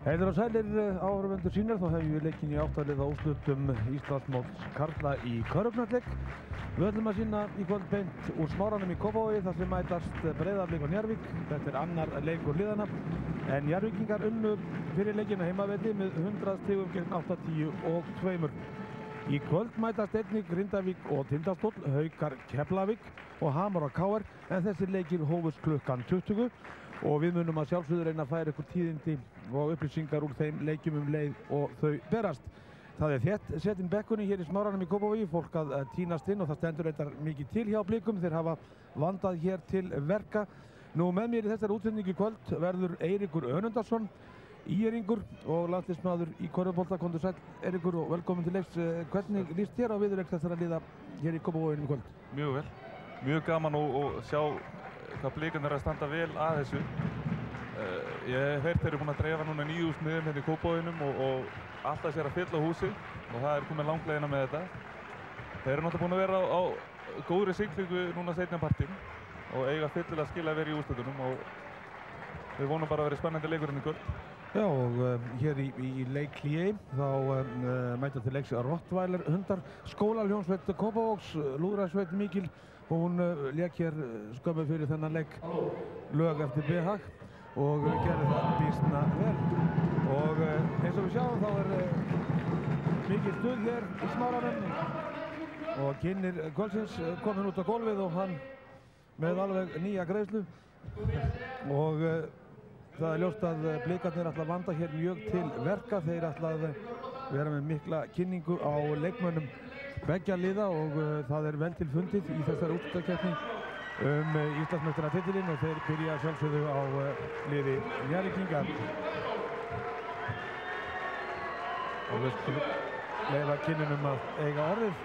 Heilir og sælir áhorfendur sínir, þá hefum við leikinn í áttaliða úrslitum Íslandsmóts karla í körfuknattleik. Við ætlum að sýna í kvöld beint úr Smáranum í Kópavogi þar sem mætast Breiðablik og Njarðvík. Þetta er annar leikur liðanna en Njarðvíkingar unnu fyrir leikinn á heimavelli með 100 stigum gegn 82. Í kvöld mætast einnig Grindavík og Tindastóll, Haukar Keflavík og Hamar og KR en þessir leikir hófust klukkan 20 og við munum að sjálfsögðu reyna að færa ykkur tíðindi og upplýsingar úr þeim leikjum leið og þau berast. Það er þétt setinn bekkunni hér í Smáranum í Kópavogi, fólk að tínast inn og það stendur reyndar mikið til hjá Blikum, þeir hafa vandað hér til verka. Nú með mér í þessari útsendingu í kvöld verður Eiríkur Önundarson, íringur og landsliðsmaður í körfubolta. Komdu sæll Eiríkur og velkomin til leiks. Hvernig líst þér á viðureign þessara liða hér í Kópavoginum í kvöld? Mjög vel, mjög gaman og sjá hvað Blikarnir að standa vel að þessu. Ég hef heyrt þeir eru búin að dreifa núna 9.000 miðum hérna í Kópavoginum og alltaf sér að fylla húsið og það er komið langleiðina með þetta. Þeir eru náttúrulega búin að vera á góðri siglingu núna seinna partinn og eiga fyllilega skil að vera í úrslitunum og við vonum bara að vera spennandi leikurinn í kvöld. Já, og hér í leikhléi þá mæta til leiks Rottweiler hundar, skólaljónsveit Kópavogs, lúðrasveit Mikil. Hún lék hér skömmu fyrir þennan leik lög eftir behag og gerði það býsna vel. Og eins og við sjáum þá mikið stuð hér í Smáranum og kynnir kvöldsins kominn út á gólfið og hann með alveg nýja greiðslu og það er ljóst að Blikarnir ætla að vanda hér mjög til verka. Þeir ætla að vera með mikla kynningu á leikmönnum beggja liða og það er vel til fundið í þessari úrslitakeppni Íslandsmeistaratitilinn og þeir byrja sjálfsögðu á liði Njarðvíkinga. Og við skulum leyfa kynninum að eiga orðið.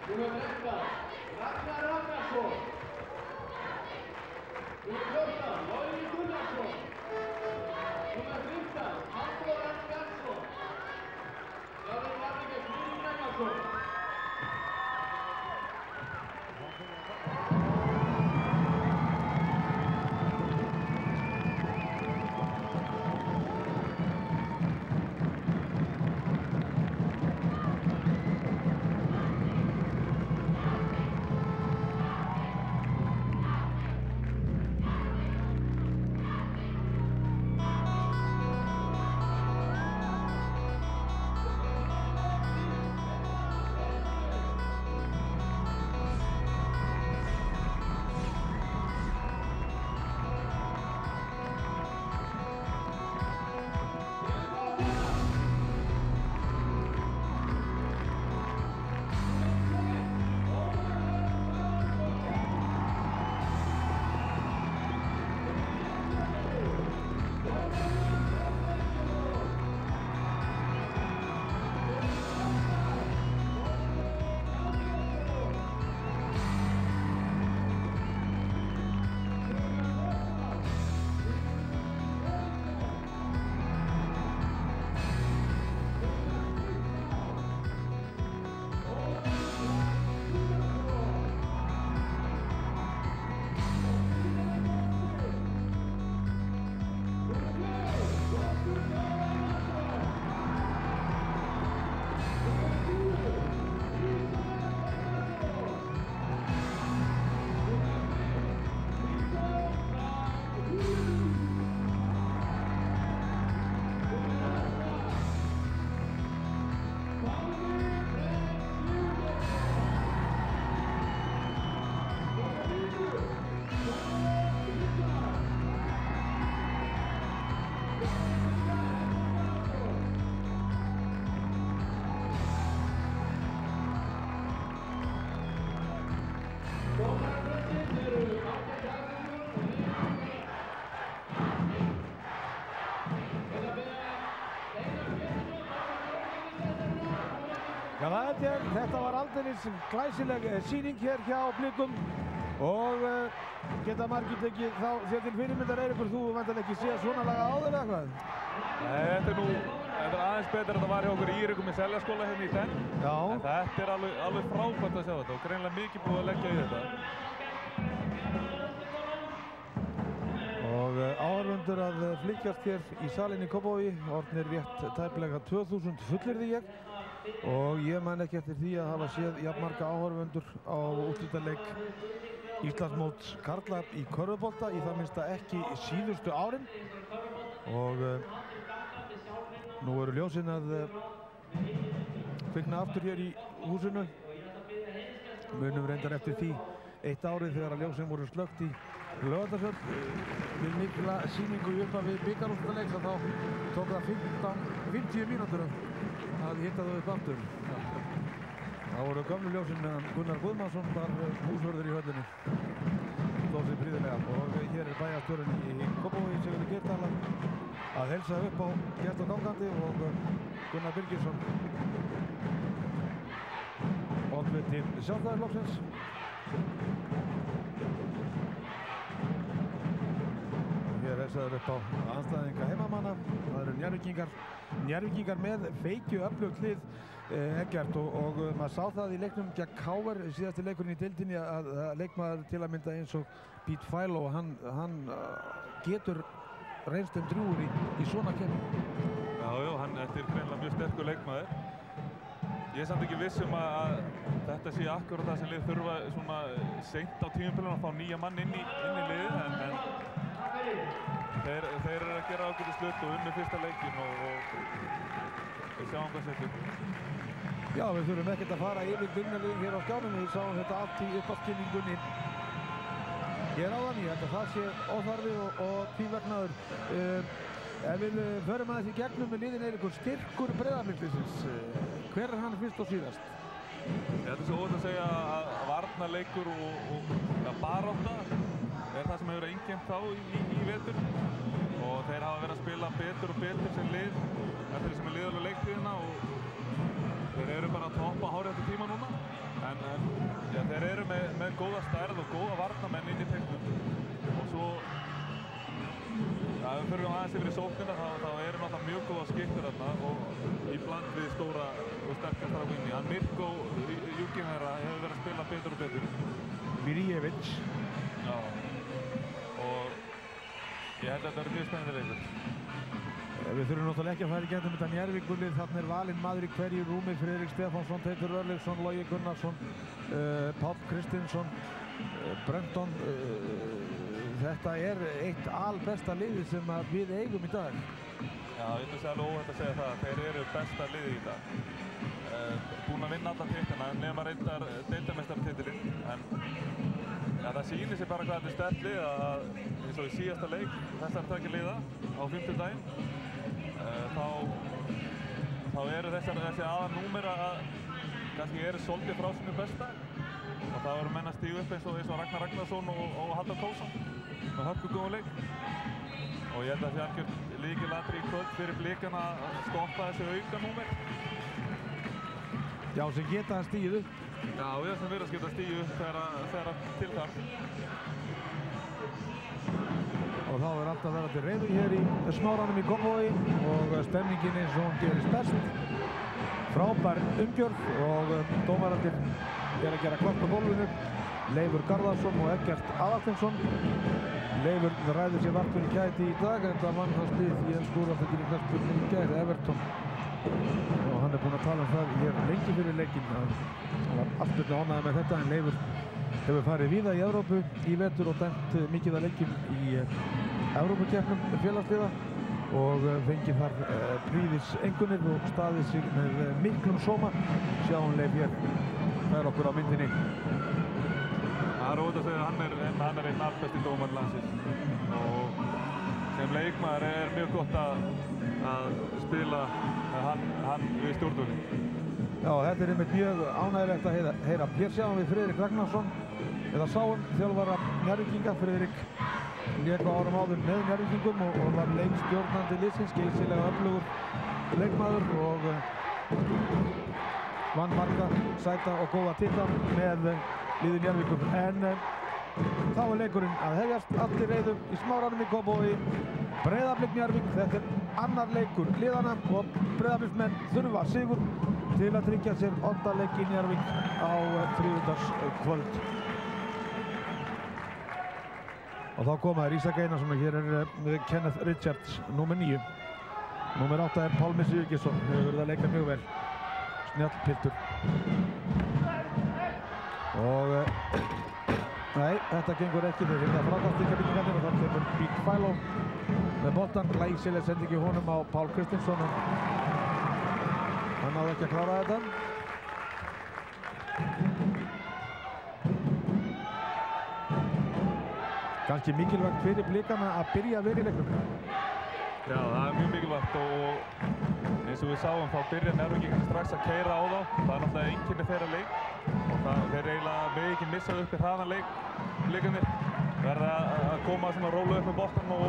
Númer 13, Ragnar Ragnarsson. Númer 14, Logi Gunnarsson. Númer 15, Halldór Bjarnsson. Þjálfari Njarðvíkur Friðrik Ragnarsson. Já, þetta þetta var aldeilis glæsileg sýning hér hjá Blikum og geta margir tekið þá sér til fyrirmyndar. Eiríkur, þú væntanlega ekki séð svona laga áður eða hvað? Nei, þetta er aðeins betur en það var hjá okkur Írikum í Seljaskóla hérna í den. Já. En þetta er alveg frábært að sjá þetta og greinilega mikið búið að leggja í þetta. Og áhorfendur að flykkjast hér í salinn í Kópavogi, orðnir rétt tæplega 2000 fullyrði ég. Og ég man ekki eftir því að hafa séð jafn marga áhorfendur á úrslitaleik Íslandsmóts karla í körfubolta, í það minnsta ekki síðustu árin. Og nú eru ljósin að kvikna aftur hér í húsinu. Munum reyndar eftir því eitt árið þegar að ljósin voru slökkt í Laugardalshöll við mikla sýningu í upphafi bikarúrslitaleiks, þá tók það 50 mínútur að hitta þau upp aftur. Það voru gömlu ljósin meðan Gunnar Guðmansson var húsvörður í höllinni. Stóð sig prýðilega og hér er bæjarstjórinn í Kópavogi, Sigurður Geirdal, að heilsa upp á gest og gangandi og Gunnar Birgisson, oddviti Sjálfstæðisflokksins. Hér heilsaður upp á andstæðinga heimamanna. Það eru Njarðvíkingar með feikju öflugt lið. Eggert og maður sá það í leiknum gegn KR, síðasti leikurinn í deildinni, að leikmaður til að mynda eins og Pete Philo, hann getur reynst drjúgur í svona keppni. Já, þetta er greinilega mjög sterkur leikmaður. Ég er samt ekki viss að þetta sé akkurat það sem lið þurfa svona seint á tímabilinu að fá nýja mann inn í liðið, en þeir eru að gera ákveðið slutt og unnu fyrsta leikinn og við sjáum hvað setur. Já, við þurfum ekkert að fara yfir byrjunarliðin hér á skjánum. Við sáum þetta allt í uppáskynningunni hér áðan. Ég held að það sé óþarfi og tvíverknaður. Ef við förum aðeins í gegnum með liðin, Eiríkur, styrkur Breiðabliksins. Hver er hann fyrst og síðast? Þetta er svo óvægt að segja að varnarleikur og barátta er það sem hefur einkennt þá í vetur. Og þeir hafa verið að spila betur og betur sem lið eftir því sem er liðalegu leiktíðina og þeir eru bara að toppa hárið eftir tíma núna. En þeir eru með góða stærð og góða varnarmenn inn í teiknum. Og svo, ef við förum aðeins yfir í sóknina, þá eru náttúrulega mjög góða skiptur þarna og í bland við stóra og sterkar strákunni. Hann Mirko Júkimera hefur verið að spila betur og betur. Mirjevic. Já. Og ég held að þetta verður mjög spennandi leikur. Við þurfum náttúrulega ekki að fara í gegnum þetta Njarðvíkurlið. Þarna er valinn maður í hverju rúmi: Friðrik Stefánsson, Teitur Örlygsson, Logi Gunnarsson, Páll Kristinsson, Brönton. Þetta er eitt albesta liðið sem við eigum í dag. Já, ég finnst alveg óhætt að segja það. Þeir eru besta liðið í dag. Búin að vinna alla titlana, nema reyndar deildarmeistaratitilinn. En það sýnir sér bara hvað þetta er sterkt lið að eins og í síðasta leik þessar tveggja liða á 50 daginn. Þá eru þessi aðan númer að kannski eru svolítið frá sínu besta og það eru menn að stígu upp eins og Ragnar Ragnarsson og Halldór Kósson með hörkugóðan leik og ég held að það sé algjört lykilatriði í kvöld fyrir Blikana að stoppa þessi auka númer. Já, sem geta að stígu upp. Já, sem virðast geta stígu upp þegar til þar. Og þá er alltaf verið til reiður hér í Smáranum í Kópavogi og stemningin eins og hún gerist best. Frábær umgjörð og dómarandir er að gera klart á gólfinu. Leifur Garðarsson og Eggert Aðalsteinsson. Leifur ræður sér vart fyrir kæti í dag en það vann hans lið í ensku úrvalsdeildinni í knattspyrnu í gær, Everton. Og hann er búinn að tala um það hér lengi fyrir leikinn. Hann var alltaf ánægður með þetta en Leifur hefur farið víða í Evrópu í vetur og dæmt mikið að leikjum í Evrópukeppnum félagsliða og fengið þar prýðiseinkunnir og staðið sig með miklum sóma. Sjáum Leif hér, það er okkur á myndinni. Það er óvægt að segja að hann er einn allbesti dómari landsins og sem leikmaður er mjög gott að spila hann við stjórnvölinn. Já, þetta er einmitt mjög ánægilegt að heyra. Hér sjáum við Friðrik Ragnarsson, eða sáum þjálfara Njarðvíkinga. Friðrik lék á árum áður með Njarðvíkingum og var leikstjórnandi liðsins, geysilega öflugur leikmaður og vann marga sæta og góða titla með liði Njarðvíkur. En þá er leikurinn að hefjast, allir reiðum í Smáranum í Kópavogi. Breiðablik Njarðvík, þetta er annar leikur liðana og Breiðabliksmenn þurfa sigur til að tryggja sér 8. leik í Njarðvík á þriðjudagskvöld. Og þá koma þær Ísak Einarsson og hér er Kenneth Richards, númer 9. Númer 8 er Pálmi Sigurgeirsson, hefur verið að leika mjög vel. Snjall piltur. Og nei, þetta gengur ekki fyrir það frákastingabyggingannir og þá kemur Bík Fæló með boltan. Glæsileg sendingi honum á Pál Kristinsson. Hann náði ekki að klára þetta. Kannski mikilvægt fyrir Blikana að byrja vel í leiknum. Já, það er mjög mikilvægt og eins og við sáum þá byrja Njarðvíkingar strax að keyra á þá. Það er náttúrulega einkenni þeirra leik og þeir eiginlega með ekki missa upp í hraðan leik. Blikarnir verða að koma svona rólu upp með boltan og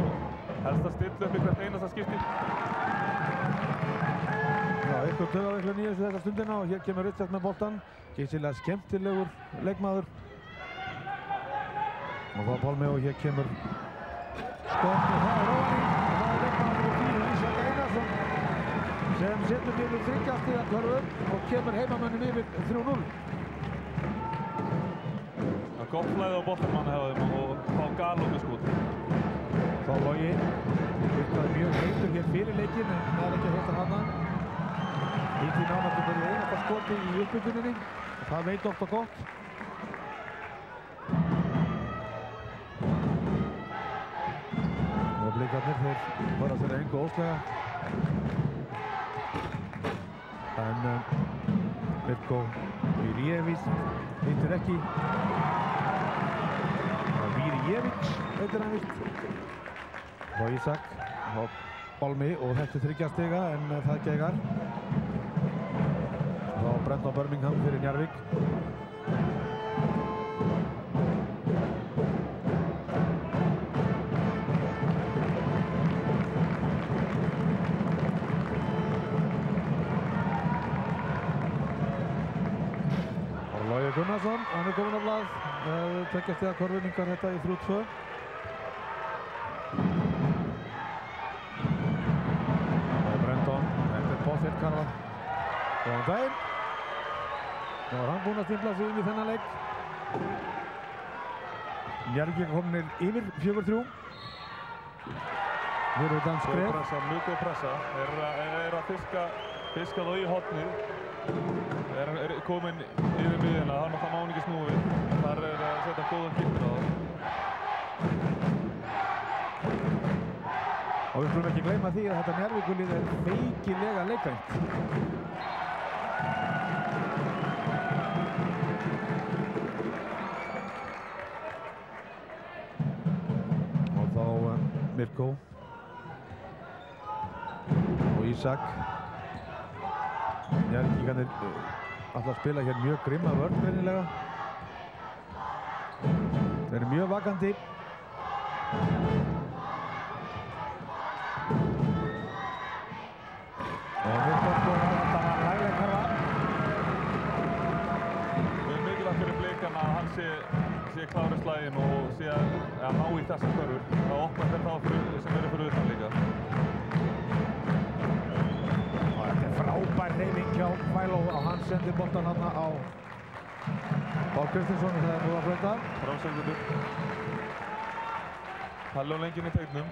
helst að stilla upp í hvert einasta skipti. Já, eitthvað taugaveiklan í þessa stundina og hér kemur Richards með boltan. Geysilega skemmtilegur leikmaður. Og þá Pálmi og hér kemur skott og það er Róni. Og það er leikmaður númer 10, Ísak Einarsson, sem setur yfir 3 stiga körfu og kemur heimamönnum yfir 3-0. Það er gott flæði á boltamann hjá þeim og fá galopið skot. Þá Logi virkaði mjög heitur hér fyrir leikinn en það er ekki að hreita hana. Hitt í nánast verið einasta skoti í uppbygguninni og það veit oft og gott. Og Blikarnir þeir fara sér engu óslega. En Mirko Virjevic hittir ekki. Virjevic heitir hann vilt. Og Ísak og Pálmi og þetta er 3 stiga en það gegar. Þá Brendan Birmingham fyrir Njarðvík. Logi Gunnarsson, hann er komin á blað. 2 stiga körfuningar þetta í 3-2. Og Brendan, þetta er Bóþill Karvan. Góðan daginn. Nú er hann búinn að stimpla sig inn í þennan leik. Njarðvíkingar komnir yfir 4-3. Hér er Dan skref. Mjög góð pressa. Er að fiska þá í hornið. Er komin yfir miðjuna, það má hann ekki snúa við. Þar er að setja góðan gildir á það. Og við skulum ekki gleyma því að þetta Njarðvíkurlið er feikilega leikrænt. Og þá Mirko og Ísak. Njarðvíkingarnir ætla að spila hér mjög grimma vörn greinilega. Þeir eru mjög vakandi. Og Mirko skoðar að þetta var lagleg karfa. Það er mikilvægt fyrir Blikana að hann sé klár í slaginn og sé að ná í þessar körfur. Það opnar þetta á sem eru fyrir utan líka. Frábær hreyfing hjá Fæló og hann sendir boltan hann á Pál Kristinsson og það er nú að flöta. Framsöngvöldur. Palli á lenginn í teignum.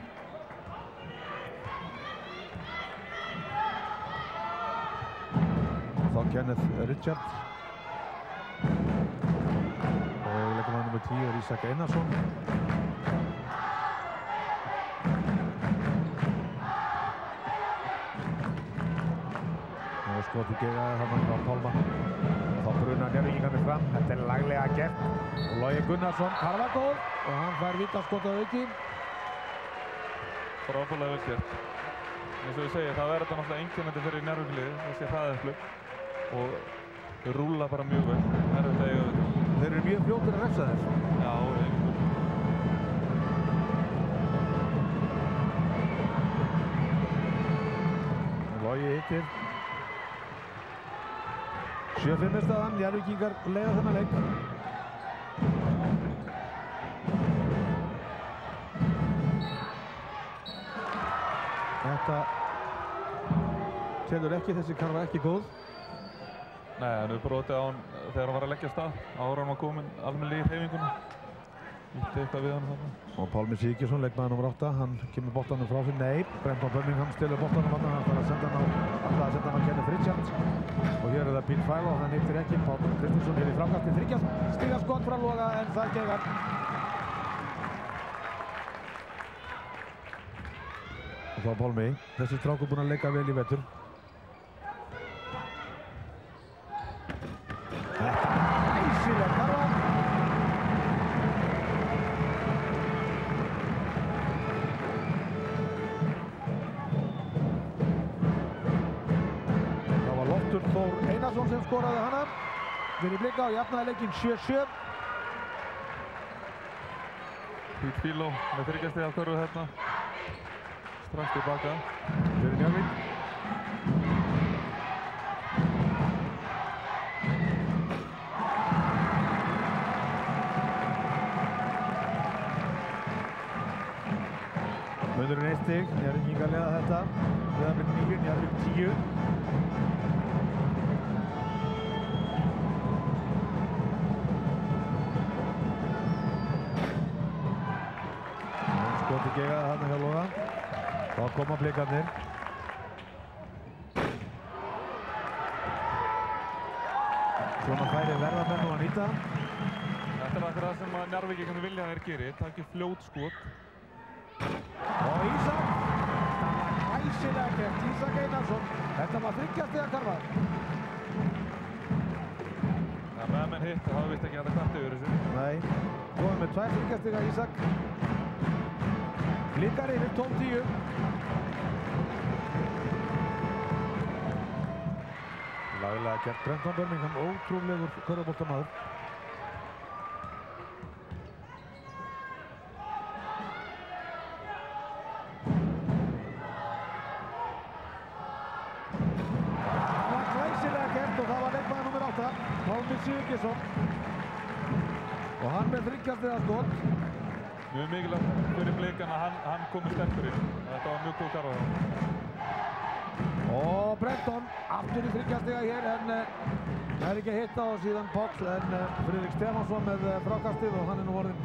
Og þá Kenneth Richards. Og leikmaður númer 10 er Ísak Einarsson. Skotið gegaði hann á Pálma. Þá brunar Njarðvíkingarnir fram. Þetta er laglega gert. Og Logi Gunnarsson karfa góð og hann fær vítaskot á auki. Frábærlega vel gert. Eins og ég segi, það verður þetta náttúrulega einkennandi fyrir Njarðvíkurliðið, þessi hraðeflu. Og þau rúlla bara mjög vel. Erfitt að eiga við. Þeir eru mjög fljótir að refsa þess. Já, einhvern. Logi hittir. 7-5 staðan, Njarðvíkingar leiða þennan leik. Þetta telur ekki, þessi karfa ekki góð. Nei, hann hefur brotið á hann þegar hann var að leggja af stað. Áður hann var komin almennilega í hreyfinguna. Ítti eitthvað við hann þarna. Og Pálmi Sigurðsson, leikmaður nr. 8, hann kemur boltanum frá sér. Nei, Brenton Birmingham stelur boltanum þarna. Hann ætlar að senda hann á Kenneth Richards. Og hér er það Pete Filo, hann hittir ekki. Páll Kristinsson er í framkasti. Þriggja stiga skot frá Loga en það gegar. Og þá Pálmi, þessi strákur búinn að leika vel í vetur. Þetta er æsileg karfa. Það var Loftur Þór Einarsson sem skoraði hana. Fyrir blika og jafnaði leikinn 7-7. Pete Filo með þriggja stiga körfu hérna. Strax tilbaka. Fyrir Njarðvík. Munurinn 1 stig, Njarðvíkingar leiða þetta. Breiðablik 9, Njarðvík 10. Skoti gegaði þarna hjá Loga. Þá koma blikarnir. Svona færi verðamenn og að nýta. Þetta er akkurat það sem Njarðvíkingarnir vilja að þeir geri. Takki fljót skot. Og Ísak. Það var hæsilega gert, Ísak Einarsson. Þetta var þriggja stiga karfa. Ja, meðan menn hitt, það hafa vist ekki hægt að kvarta yfir þessu. Nei. Góðum með 2 þriggja stiga Ísak. Blikar yfir 12-10. Laglega gert Brenton Birmingham, ótrúlegur körfuboltamaður. Það var glæsilega gert og það var leikmaður nr. 8, Pálmi Sigurðsson. Og hann með þriggja stiga skot. Mjög mikilvægt fyrir blikan að hann komi sterkur inn. Þetta var mjög góð karfa þá. Og Brenton aftur í þriggja stiga hér en það er ekki að hitta og síðan Páll en Friðrik Stefánsson með frákastið og hann er nú orðinn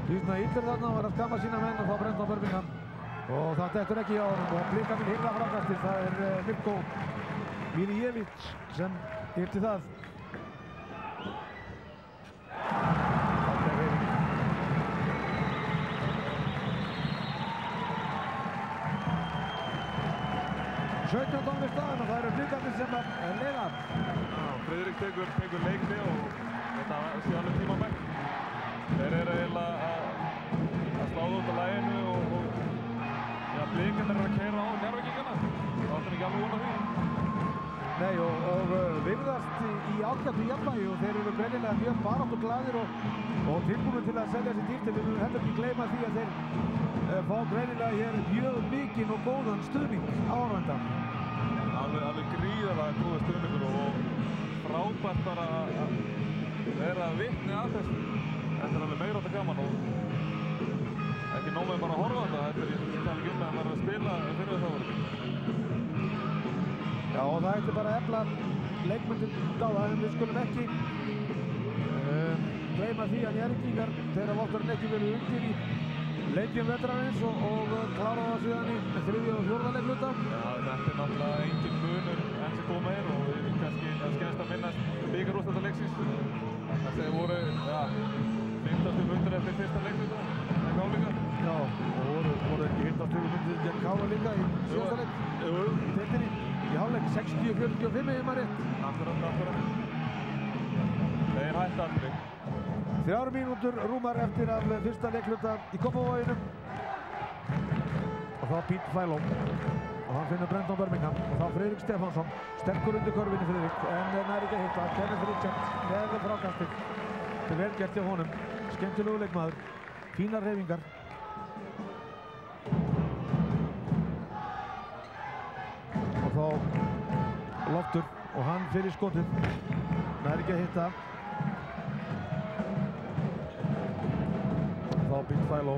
býsna illur þarna og var að skamma sína menn og þá Brenton Birmingham. Og það dettur ekki hjá honum og blikarnir hirða frákastið. Það er Mirko Milijevic sem hirti það. 17 tónir staðan og það eru blikarnir sem leiða. Friðrik tekur leikni og þetta sé alveg tímabært. Þeir eru eiginlega að sláða út á laginu og blikarnir eru að keyra á Njarðvíkingana. Það áttum ekki alveg von á því. Nei og virðast í ágættu jafnvægi og þeir eru greinilega mjög baráttuglaðir og tilbúnir til að selja sér dýrt. Við munum heldur ekki gleyma því að þeir fá greinilega hér mjög mikinn og góðan stuðning áhorfenda. Alveg gríðarlega góða stuðningur og frábært bara að vera vitni að þessu. Þetta er alveg meirhátta gaman og ekki nóg með bara að horfa á þetta. Þetta er í talið að vera að spila fyrir þess áverki. Já og það ætti bara að efla leikmyndin dáða en við skulum ekki gleyma því að Njarðvíkingar þeirra votturinn ekki verið undir í leikjum vetrarins og klára það síðan í 3. og 4. leikluta. Já, þetta er náttúrulega engin munur enn sem koma hér og kannski skemmst að minnast bikarúrslitaleiksins. Þeir voru, 15 mundir eftir fyrsta leikluta en Ká líka. Já, og voru ekki 15 mundir gegn Káa líka í síðasta leik. Jú, í hálfleik 60-45 ef maður rétt. Akkurat. Þeir hætta allir. 3 mínútur rúmar eftir af fyrsta leikluta í Kópavoginum. Og þá Pete Filo. Og hann finnur Brenton Birmingham. Og þá Friðrik Stefánsson. Sterkur undir körfinni Friðrik. En nær ekki að hitta. Kenneth Richards með frákastið. Þetta er vel gert hjá honum. Skemmtilegu leikmaður. Fínar hreyfingar. Og þá Loftur. Og hann fyrir skotið. nær ekki að hitta. Þá býtt Fæló.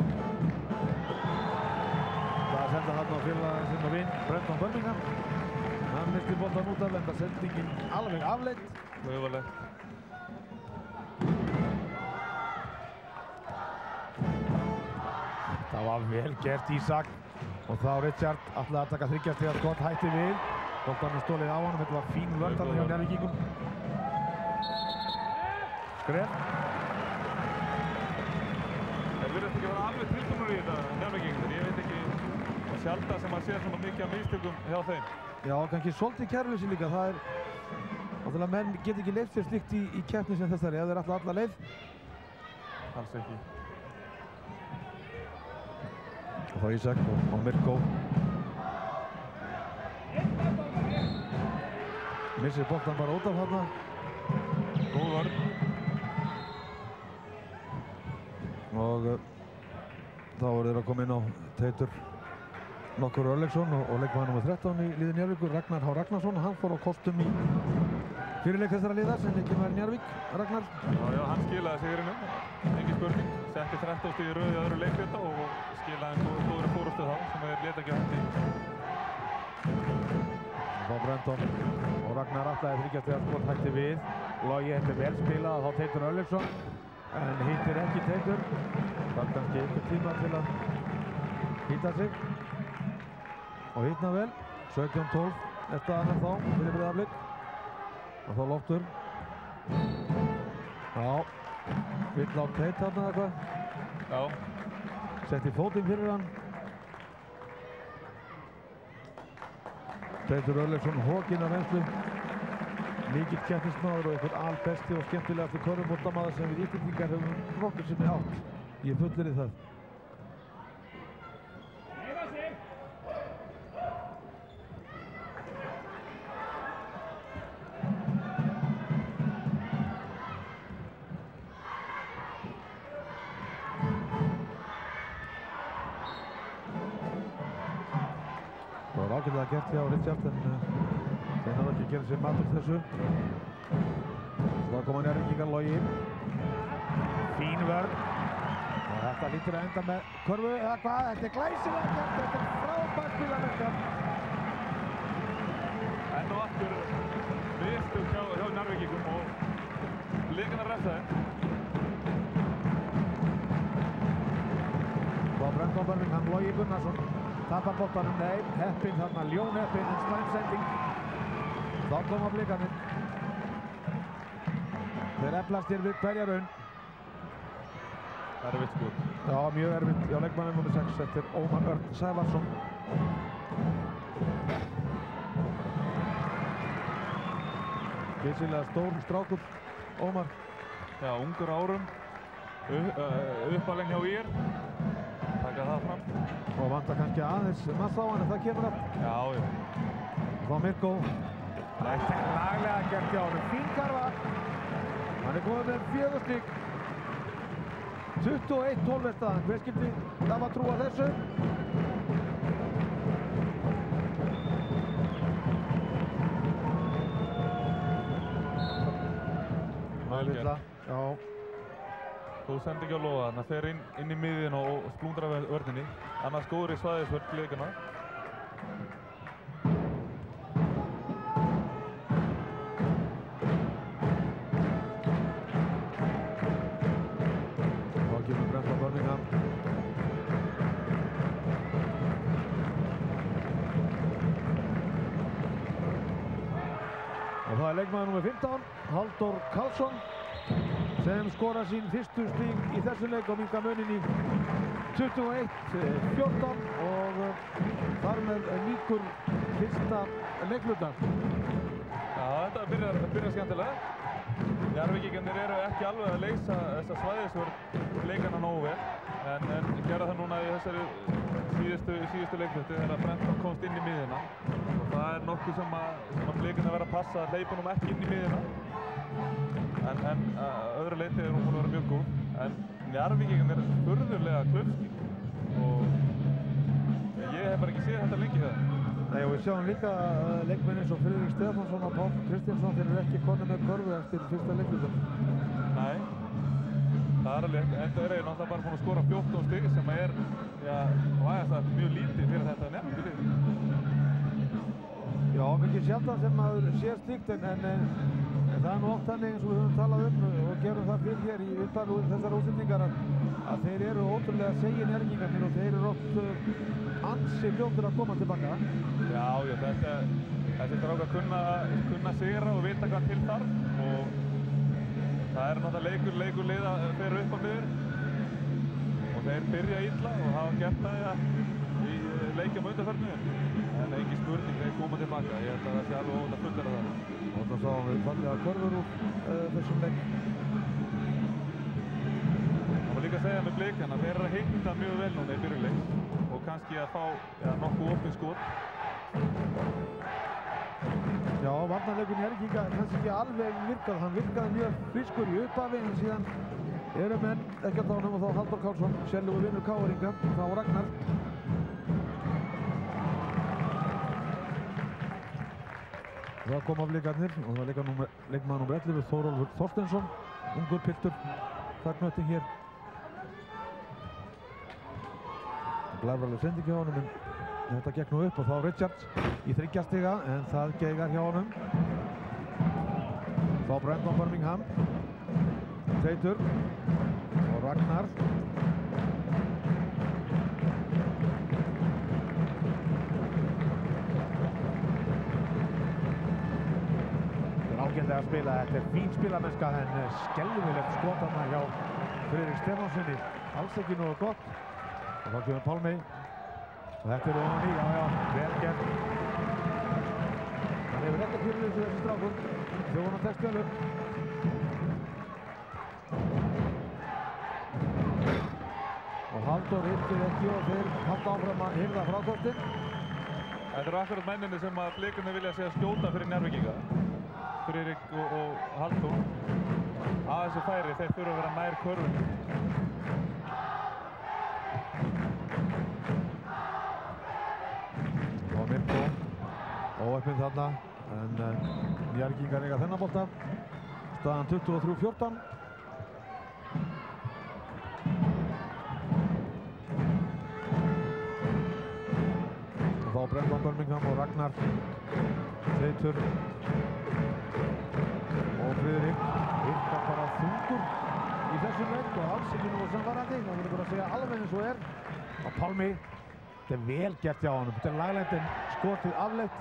Það að senda hann á félaginn sinn og vinn, Brenton Birmingham. Hann misti boltan út af, enda sendingin alveg afleitt. Klaufarlegt. Það var vel gert Ísak. Og þá Richard ætlaði að taka 3 stiga skot, hætti við. Boltanum stólið á honum, þetta var fín vörn þarna hjá Njarðvíkingum. Skref. Þeir virðast ekki að vera alveg tilbúnir í þetta Njarðvíkingar. Ég veit ekki sjaldan sem að sé svona mikið af mistökum hjá þeim. Já, kannski svolítið kæruleysi líka. Það er náttúrulega menn get ekki leyft sér slíkt í keppni sem þessari. Ef þeir ætla alla leið. Alls ekki. Og þá Ísak og Mirko. Missir boltan bara út af þarna. Góð vörn. Og þá eru þeir að koma inn á Teitur Nokkur Örlegsson og leikmaður nr. 13 í liði Njarðvíkur, Ragnar H. Ragnarsson. Hann fór á kostum í fyrirleik þessara liða sem leikmaður Njarðvík, Ragnar. Já, hann skilaði sigrinum, engin spurning. Setti 13 stig í röð í öðru leikvita og skilaði en góðri fórustu þá sem þeir lét ekki hætti. Þá Brenton og Ragnar ætlaði 3 stiga skot, hætti við. Logi hefði vel spilað og þá Teitur Örlegsson. En hittir ekki Teitur. Það kannski einhver tíma til að hýta sig. Og hittna vel. 17-12 er staðan ennþá fyrir Breiðablik. Og þá Loftur. Já. Vill á Teit þarna eða hvað? Já. Setti fótinn fyrir hann. Teitur Örlegsson hokinn af venslu. Mikill keppnismaður og einhver albesti og skemmtilegasti körfuboltamaður sem við Íslendingar höfum nokkur sinni átt. Ég fullir í það. Það var ágætlega gert hjá Richard en þeir náðu ekki að gera sér mat úr þessu. Þá koma Njarðvíkingar Logi. Fín vörn. Og þetta lítur að enda með körfu eða hvað? Þetta er glæsilega gert. Þetta er frábært spilamennska. Enn og aftur mistök hjá Njarðvíkingum og blikarnir refsaði. Þá Brenton Birmingham, Logi Gunnarsson. Tapar boltanum, nei, heppinn þarna, ljón heppinn, en slæm sending. Þá koma blikarnir. Þeir eflast hér við hverja raun. Erfitt skot. Já, mjög erfitt hjá leikmanninn nr. 6 eftir Ómar Örn Sævarsson. Geysilega stór strákur, Ómar. Já, ungur árum. Uppalinn hjá IR. Taka það fram. Og vantar kannski aðeins massa á hann en það kemur að. Já, já. Þá Mirko. Laglega gert hjá honum. Fín karfa. Hann er komið með 4 stig. 21-12 er staðan. Hver skyldi hafa trú á þessu? Vel gert. Já. Þú sendi ekki á loða, þannig að fer inn í miðin og splúndrar vörninni. Annars góður í svæðisvörn blikarna. Þá kemur Brenton Birmingham. Og það er leikmaður nr. 15, Halldór Karlsson, sem skora sín fyrstu stig í þessu leik og minnka munin í 21-14 og þar með lýkur fyrsta leiklutan. Já, þetta byrjar skemmtilega. Njarðvíkingarnir eru ekki alveg að leysa þessa svæðisvörn leikarna nógu vel en gera það núna í þessari síðustu leiklutu þegar Brenton komst inn í miðina og það er nokkuð sem að leikarna verða að passa að hleypa honum ekki inn í miðina. En öðru leyti er hún búin að vera mjög góð. En Njarðvíkingarnir er furðurlega klaufskir og ég hef bara ekki séð þetta lengi hjá þeim. Nei, og við sjáum líka leikmenn eins og Friðrik Stefánsson og Páll Kristjánsson, þeir eru ekki konur með körfu eftir fyrsta leiklutum. Nei, það er alveg, enda er náttúrulega bara búin að skora 14 stig sem er, já, vægast að mjög lítið fyrir þetta Njarðvíkurlið. Já, kannski sjaldan sem maður sér slíkt en það er nú oft þannig eins og við höfum talað og gerum það fyrir hér í upphafi þessar útsendingar að þeir eru ótrúlega segir Njarðvíkingarnir og þeir eru oft ansi fljótir að koma tilbaka. Já, þessi strákar kunna sigra og vita hvað til þarf og það er náttúrulega leikur lið að fyrir upp á niður og þeir byrja illa og hafa gert það í leikjum undanförnu en engin spurning, þeir koma tilbaka. Ég held að það sé alveg óvænt að fullera það. Og það sáum við fallega körfur úr þessum leik. Það var líka að segja með Blikana, þeir eru að hitta mjög vel núna í byrjuleik og kannski að fá nokkuð opin skot. Já, varnarleikur Njarðvíkinga kannski ekki alveg virkað, hann virkaði mjög frískur í upphafi en síðan eru menn ekki á tánum og þá Halldór Karlsson, sérlegur vinnur KR-inga, þá Ragnar. Það kom af Blikarnir og það var leikmaður nr. 11 Þórólfur Þorsteinsson, ungur piltur, þar knötting hér. Glæfraleg sending hjá honum en þetta gekk nú upp og þá Richards í 3 stiga en það geigar hjá honum. Þá Brandon Birmingham, Teitur og Ragnar. Ágætlega að spila, þetta er fín spilamennska en skelfilegt skot þarna hjá Friðrik Stefánssoni, alls ekki nógu gott og þá kemur Pálmi og þetta er ofan í, já, vel gert. Hann hefur ekkert fyrir þessu strákum, þjóðan tekst vel upp. Og Halldór hittir ekki og þeir halda áfram að hirða frákostinn. Þetta eru akkurat menninni sem að Blikarnir vilja segja skjóta fyrir Njarðvíkinga. Friðrik og Halldór að þessu færi, þeir þurfa að vera nær körfunni. Og Mirko óöppinn þarna en Njarðvíkingar eiga þennan bolta, staðan 23-14. Og þá Brandon Birmingham og Ragnar Teitur og Friðrik virkar bara þungur í þessum leik og alls ekki nú samvarandi, það verður bara að segja alveg eins og er. Og Pálmi, þetta er vel gert hjá honum, þetta er laglegt en skotið afleitt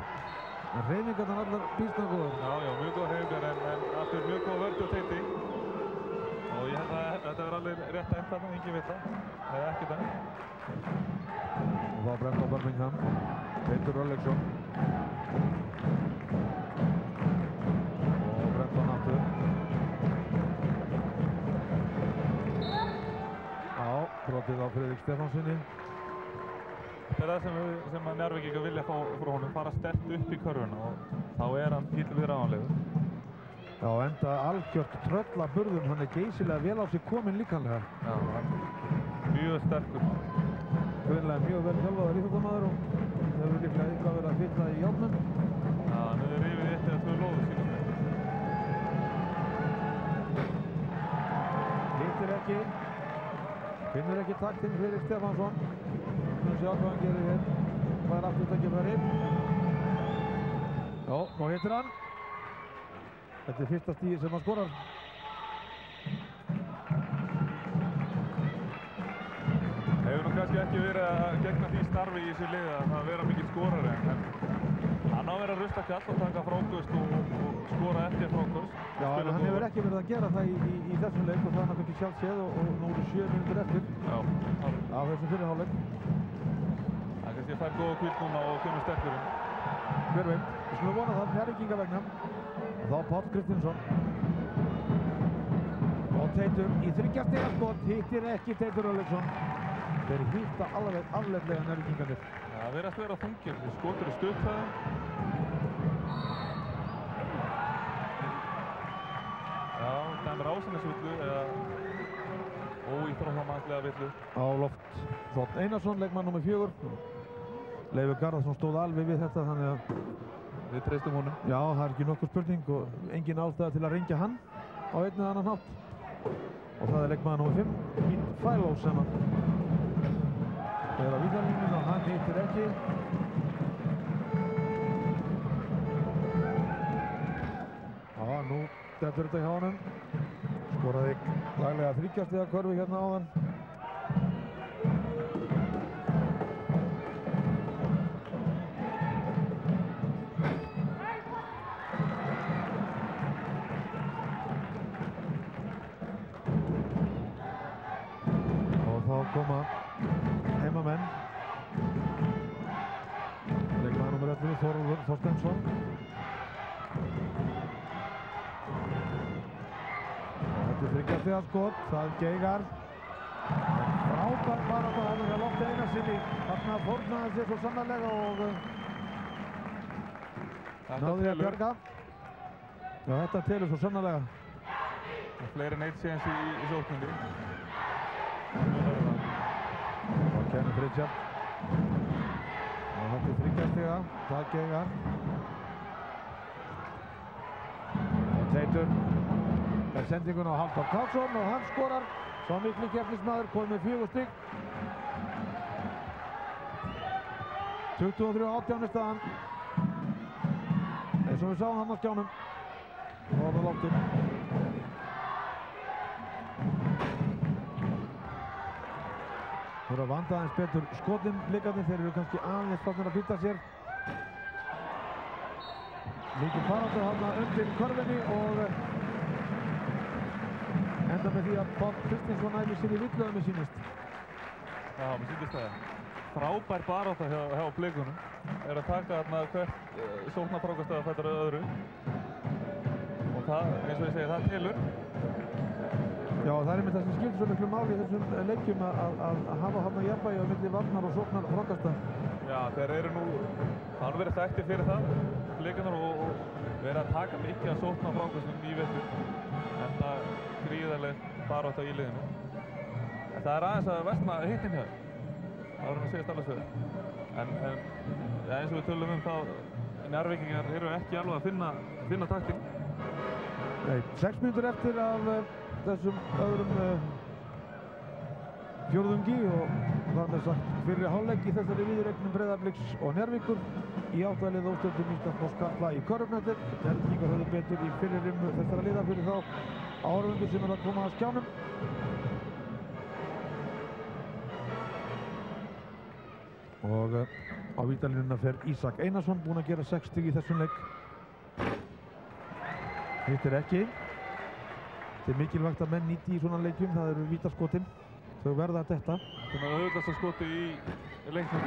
en hreyfingarnar allar býsna góður. Já, mjög góð hreyfingar en aftur mjög góð vörð og Teiti og ég held að þetta verður alveg rétt að enda þarna, engin veit það, eða ekki það. Og þá Brandon Birmingham, Teitur Örlygsson brotið á Friðrik Stefánssoni. Þetta er það sem að Njarðvíkingar vilja fá frá honum, fara sterkt upp í körfuna og þá er hann viðráðanlegur. Já, enda algjört tröllaburðum, hann er geysilega vel á sig kominn líkanlega. Já, mjög sterkur. Greinilega mjög vel þjálfaður íþróttamaður og hefur líklega eitthvað verið að fylla í járnum. Já, hann hefur rifið 1 eða 2 lóður sínum. Hittir ekki. Finnur ekki taktinn Friðrik Stefánsson. Við sjá hvað hann gerir hér. Það er aftur tækifæri. Já, nú hittir hann. Þetta er fyrsta stígi sem hann skorar. Hefur nú kannski ekki verið að gegna því starfi í þessu lið að vera mikill skorari en hann á að vera rustakall og taka frákvöst og skora eftir frákvöst. Já, en hann hefur ekki verið að gera það í þessum leik og það er náttúrulega ekki sjálf séð og nú eru 7 mínútur eftir. Já. Á þessum fyrri hálfleik. Það er kannski að fær góða kvitt núna og kemur sterkur inn. Hver veit, við skulum vona það Njarðvíkinga vegna. Og þá Páll Kristinsson. Og Teitur í 3 stiga skot, hittir ekki Teitur Örlygsson. Þeir hitta alveg afleitlega Njarðvíkingarnir. Það verðast vera þungir, þeir skotur í stuttfæðum. Já, dæmir ásinnesvillu eða óíþróttamannslega villu. Á loft Þótt Einarsson, leikmann nr. 4. Leifur Garðarsson stóð alveg við þetta, þannig að Við treystum honum. já, það er ekki nokkur spurning og engin ástæða til að rengja hann á einn eða annan hátt. Og það er leikmaður nr. 5, Pete Philo, sem að er á vítalínunni og hann hittir ekki. Já, nú dettur þetta hjá honum. Skoraði laglega 30 stiga körfu hérna áðan. Koma heimamenn. Leikmaður nr. 11, Þórólfur Þorsteinsson. Þetta er 30 stiga skot, það geigar. Frábær barátta þarna hjá Lofti Einarsinni. Þarna fórnaði sér svo sannarlega og náði að bjarga. Já, þetta telur svo sannarlega. Fleiri en eitt séðans í sókninni. Kenneth Richard og þetta er 30 stiga, það geigar og Teitur er sendingun á Halldór Karlsson og hann skorar svo miklu keppnismadur, komið með 4 stig 23-18 staðan eins og við sáum hann á skjánum og það er Loftur. Þú eru að vanda aðeins betur skotin blikarnir, þeir eru kannski aðeins farnir að býta sér. Mikið baráttu þarna undir körfunni og enda með því að Páll Kristinsson æfir sér í villöðum með sínist. Já, mér sýndist það. Frábær barátta hjá blikunum. Er að taka þarna hvert sóknarfrákast að fæta öðru. Og það, eins og ég segi, það telur. Já, það er einmitt það sem skiptir svo miklu máli í þessum leikjum að hafa hann að jafnvægi á milli varnar og sóknar frákasta. Já, þeir eru nú, það har verið þekktir fyrir það, blikarnir og verið að taka mikið að sóknar frákastum í vetur. En það gríðarleg barátta í liðinu. En það er aðeins að versna hittin hér. Það voru að segja stallasveið. En ja, eins og við tölum þá, Njarðvíkingar eru ekki alveg að finna takting. Nei, 6 mínútur eftir af þessum öðrum fjórðungi og þar með sagt fyrri hálfleik í þessari viðureign Breiðabliks og Njarðvíkur í áttaliða úrslitum Íslandsmóts karla í körfuknattleik. Njarðvíkingar höfðu betur í fyrri rimmu þessara liða fyrir þá áhorfendur sem eru að koma að skjánum. Og á vítalínuna fer Ísak Einarsson, búinn að gera 6 stig í þessum leik. Hittir ekki. Þetta er mikilvægt að menn nýti í svona leikjum, það eru vítaskotin. Þau verða að detta. Þetta er auðvitað skoti í leiknum.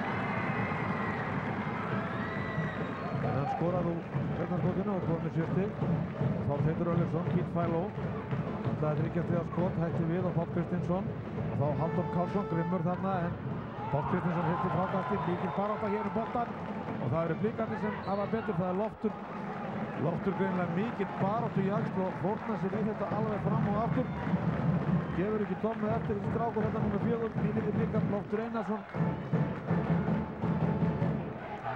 En hann skorar úr regnarskotinu og komið 7 stig. Þá Teitur Örlygsson, Pete Philo. Það er 30 stiga skot, hætti við og Páll Kristinsson. Og þá Halldór Karlsson, grimmur þarna en Páll Kristinsson hittir frákastinn, mikil barátta hér boltan. Og það eru blikarnir sem hafa betur, það er Loftur greinilega mikið baráttu í axl og fórnar sér í þetta alveg fram og aftur. Gefur ekki tómið eftir þessi strákur þetta nr. 4 í liði blikar, Loftur Einarsson.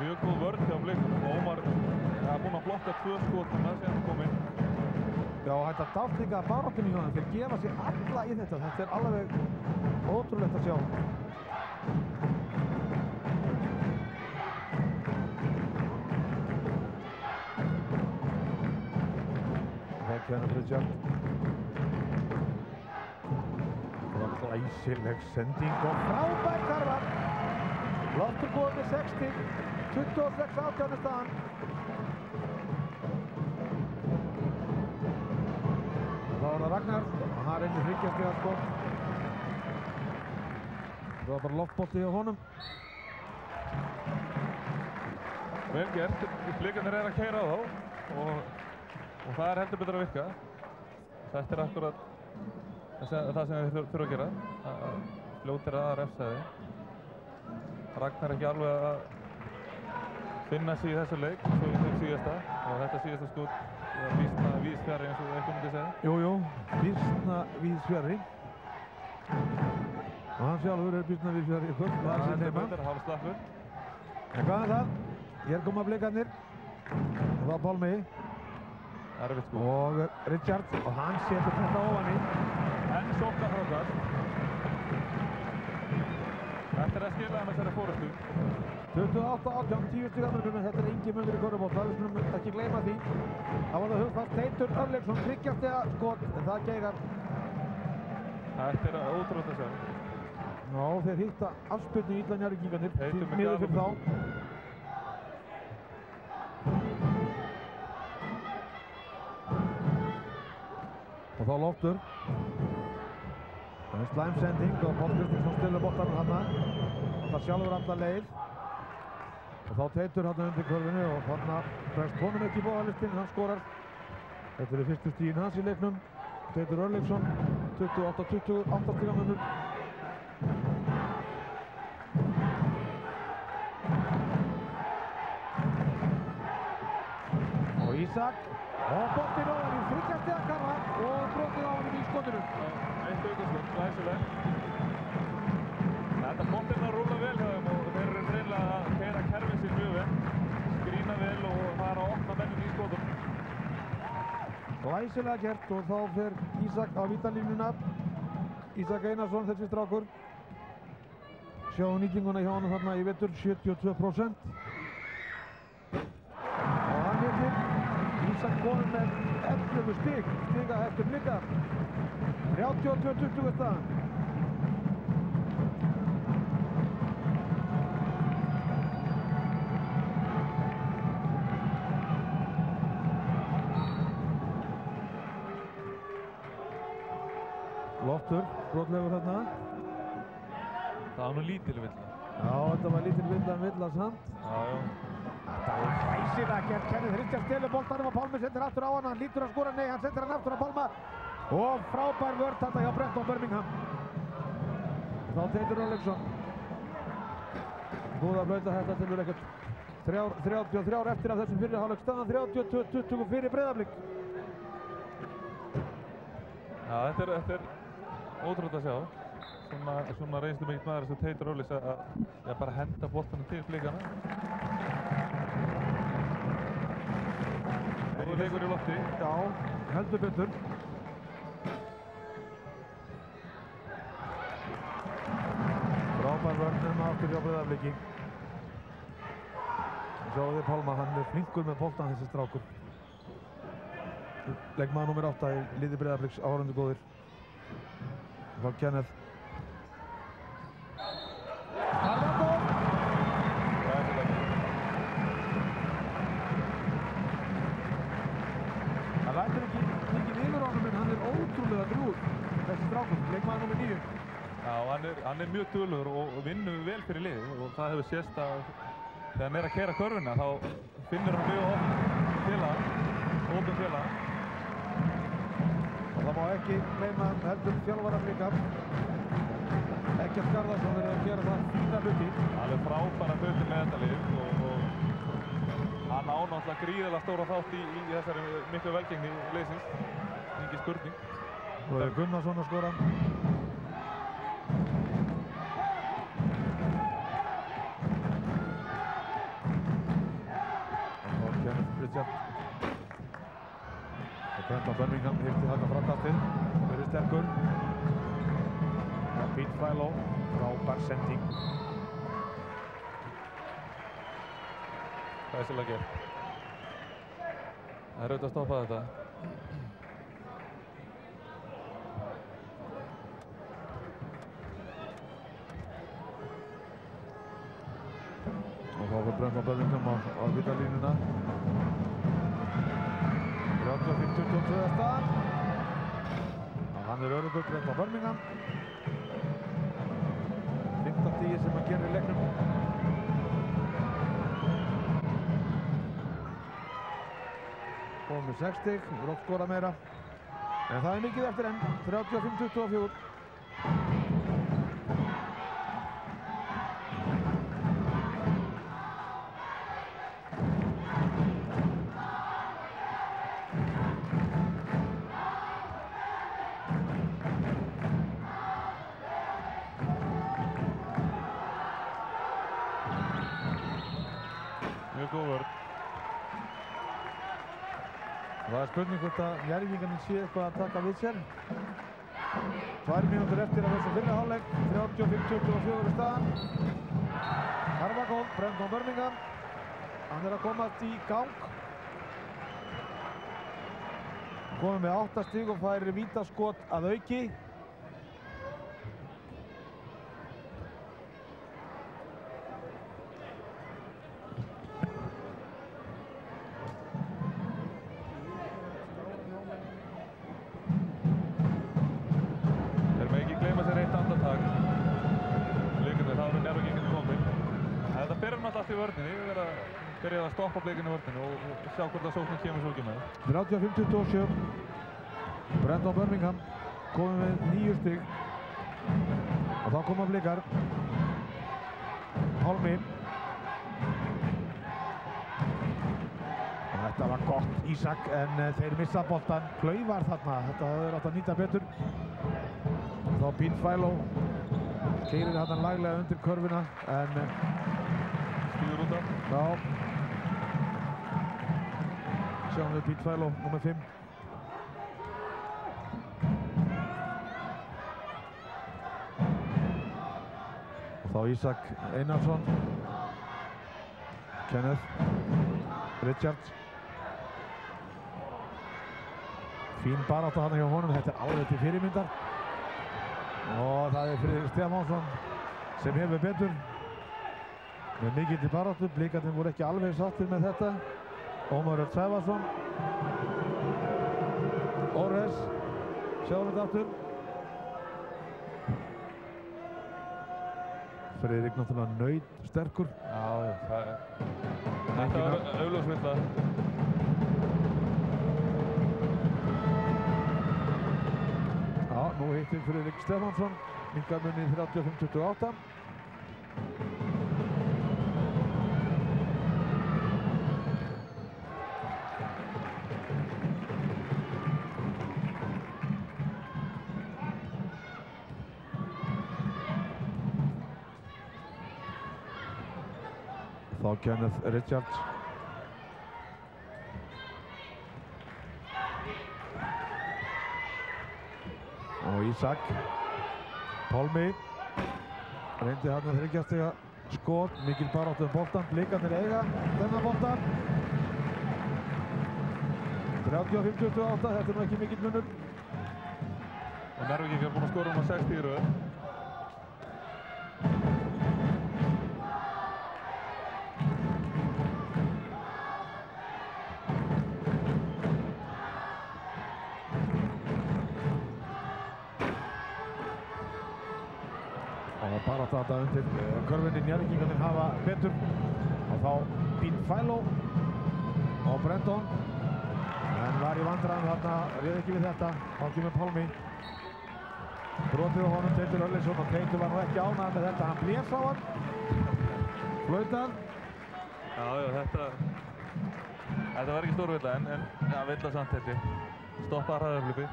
Mjög góð vörn hjá blikum og Ómar er búinn að blokka 2 skotina sem hann kom inn. Já, þetta dátt líka baráttunni hjá þeim, þeir gefa sér alla í þetta. Þetta er alveg ótrúlegt að sjá. Kenneth Richard. Það var glæsileg sending og frábær karfa. Loftur góður með 6 stig, 26-18 staðan. Þá er það Ragnar og hann reynir 30 stiga skot. Það var bara loftbolti hjá honum. Vel gert, blikarnir er að keyra á þá og það er heldur betur að virka. Þetta er akkurat það sem við þurfum að gera. Fljótir að refsa þig. Ragnar ekki alveg að finna sig í þessu leik, svo í þeim síðasta. Og þetta síðasta skot vísna víðsfjarri eins og eitthvað myndi segja. Jú, vísna víðsfjarri. Og hann sjálfur er vísna víðsfjarri ykkur. Það er heldur betur, hálf slappur. En hvað er það? Hér koma blikarnir. Og það Pálmi. Erfitt sko. Og Richard. Og hann setur þetta ofan í. En sóknarfrákast. Þetta er að skila með þessari fórustu. 28-18, 10 stig aftur, en þetta er engin munur í körfubolta. Við skulum ekki gleyma því. Það var það hugfast Teitur Örlygsson, 30 stiga skot, en það geigar. Þetta er ótrúlega að sjá. Já, þeir hitta afspilnu illa Njarðvíkingarnir. Teitur með miður fyrir þá. Og þá Loftur. Það er slæm sending og Páll Kristinsson stilur boltanum þarna. Það sjálfur alla leið. Og þá Teitur hann undir körfunni og þarna bregst honum ekki í bóðalistinn, hann skorar. Þetta eru fyrstu stigin hans í leiknum. Teitur Örlygsson, 28-20, 8 stiga munur. Og Ísak. Og boltinn ofan í 30 stiga karfa og brotið á honum í skotinu. Eitt aukaskot, glæsilegt. Þetta boltinn að rúlla vel hjá þeim og þeir eru reynilega að keyra kerfið sér mjög vel. Skrína vel og fara að opna mennin í skotum. Glæsilega gert og þá fer Ísak á vítalínuna. Ísak Einarsson, þessi strákur. Sjáum nýtinguna hjá honum þarna í vetur, 72%. Og hann heitir Ísak kominn með 11 stig, stiga eftir blikar. 32-20 er staðan. Loftur, brotlegur þarna. Það var nú lítil villa. Já, þetta var lítil villa samt. Já. Þetta var glæsilega gert. Kenneth Richards stelur boltanum og Pálmi sendir aftur á hann. Hann lítur að skora, nei, hann sendir hann aftur á Pálma. Og frábær vörn þarna hjá Brenton Birmingham. Og þá Teitur Örlygsson. Búið að blauta þetta til ekkert 33 eftir af þessum fyrri hálfleik. Staðan 32-20 fyrir Breiðablik. Já, þetta er ótrúlega að sjá. Svona reynslu mikill maður eins og Teitur Örlygs að bara henda boltanum til blikana. Góður leikur í lofti. Já, heldur betur. Frábær vörn aftur hjá Breiðabliki. Sjáðu þið Pálma, hann er flinkur með boltan þessi strákur. Leikmaður númer 8 í liði Breiðabliks, áhorfendur góðir. Þá Kenneth. Það lætur ekki mikið yfir honum en hann er ótrúlega drúgur, þessi strákur, leikmaður númer 9. Já, hann er mjög duglegur og vinnur vel fyrir liðið og það hefur sést að þegar hann er að keyra körfuna þá finnur hann mjög opn félag. Og það má ekki gleyma heldur þjálfarar líka. Eggert Garðarsson verður að gera það fína hluti. Alveg frábæra hluti með þetta lið og hann á náttúrulega gríðarlega stóra þátt í þessari miklu velgengni liðsins. Engin spurning. Og það er Gunnarsson að skora. Og Kenneth Richard. Og Brenton Birmingham hirti þarna framkastið. Verður sterkur. Og Pete Philo, frábær sending. Glæsilega gert. Það er auðvitað að stoppa þetta. Og þá fyrir Brenton Birmingham á vítalínuna. 35-22 staðan. Hann er öruggur Brenton Birmingham. 15 stigið sem hann gerir í leiknum. Komum við 6 stig, við erum skora meira. En það er mikið eftir enn, 35-24. Það er spurning hvort að Njarðvíkingarnir sé eitthvað að taka við sér. 2 mínútur eftir að þessu fyrri hálfleik, 35-24 staðan. Harfagól, Brandon Birmingham. Hann er að komast í gang. Komið með 8 stig og fær vítaskot að auki. Byrjaði að stoppa blikinu í vörðinu og sjá hvort að sóknin kemur svo ekki með. 35-27. Brandon Birmingham komið með 9 stig. Og þá koma blikar. Pálmi. Og þetta var gott, Ísak, en þeir missa boltan. Klauvar þarna, þetta hefur átt að nýta betur. Og þá Pete Philo keyrir hann laglega undir körfuna, en stígur út af. Já. Sjáum við Pete Philo, nr. 5. Og þá Ísak Einarsson. Kenneth Richards. Fín barátta þarna hjá honum, þetta er alveg til fyrirmyndar. Og það er Friðrik Stefánsson sem hefur betur. Með mikið til baráttu, blikarnir voru ekki alveg sáttir með þetta. Ómar Örn Sævarsson. Ores, sjáum við þetta aftur. Friðrik náttúrulega naut sterkur. Já, þetta var augljósvilla. Já, nú hittir Friðrik Stefánsson. Minkar munið 35-28. Þá Kenneth Richards. Og Ísak. Pálmi. Reyndi hann að 3 stiga skot. Mikil baráttu boltan. Blikarnir eiga þennan boltan. 35-28. Þetta er nú ekki mikill munur. Og Njarðvíkingar er búinn að skora um að 6 í röð. Barátta þetta undir körfunni. Njarðvíkingarnir hafa betur. Og þá Pete Philo og Brandon. En var í vandræðum þarna, réð ekki við þetta. Þá kemur Pálmi. Brotið á honum, Teitur Örlygsson, og Teitur var nú ekki ánægður með þetta. Hann blés á hann. Flautað. Já, þetta var ekki stórvilla, en villa samt þetta. Stoppaði hraðarhlaupi.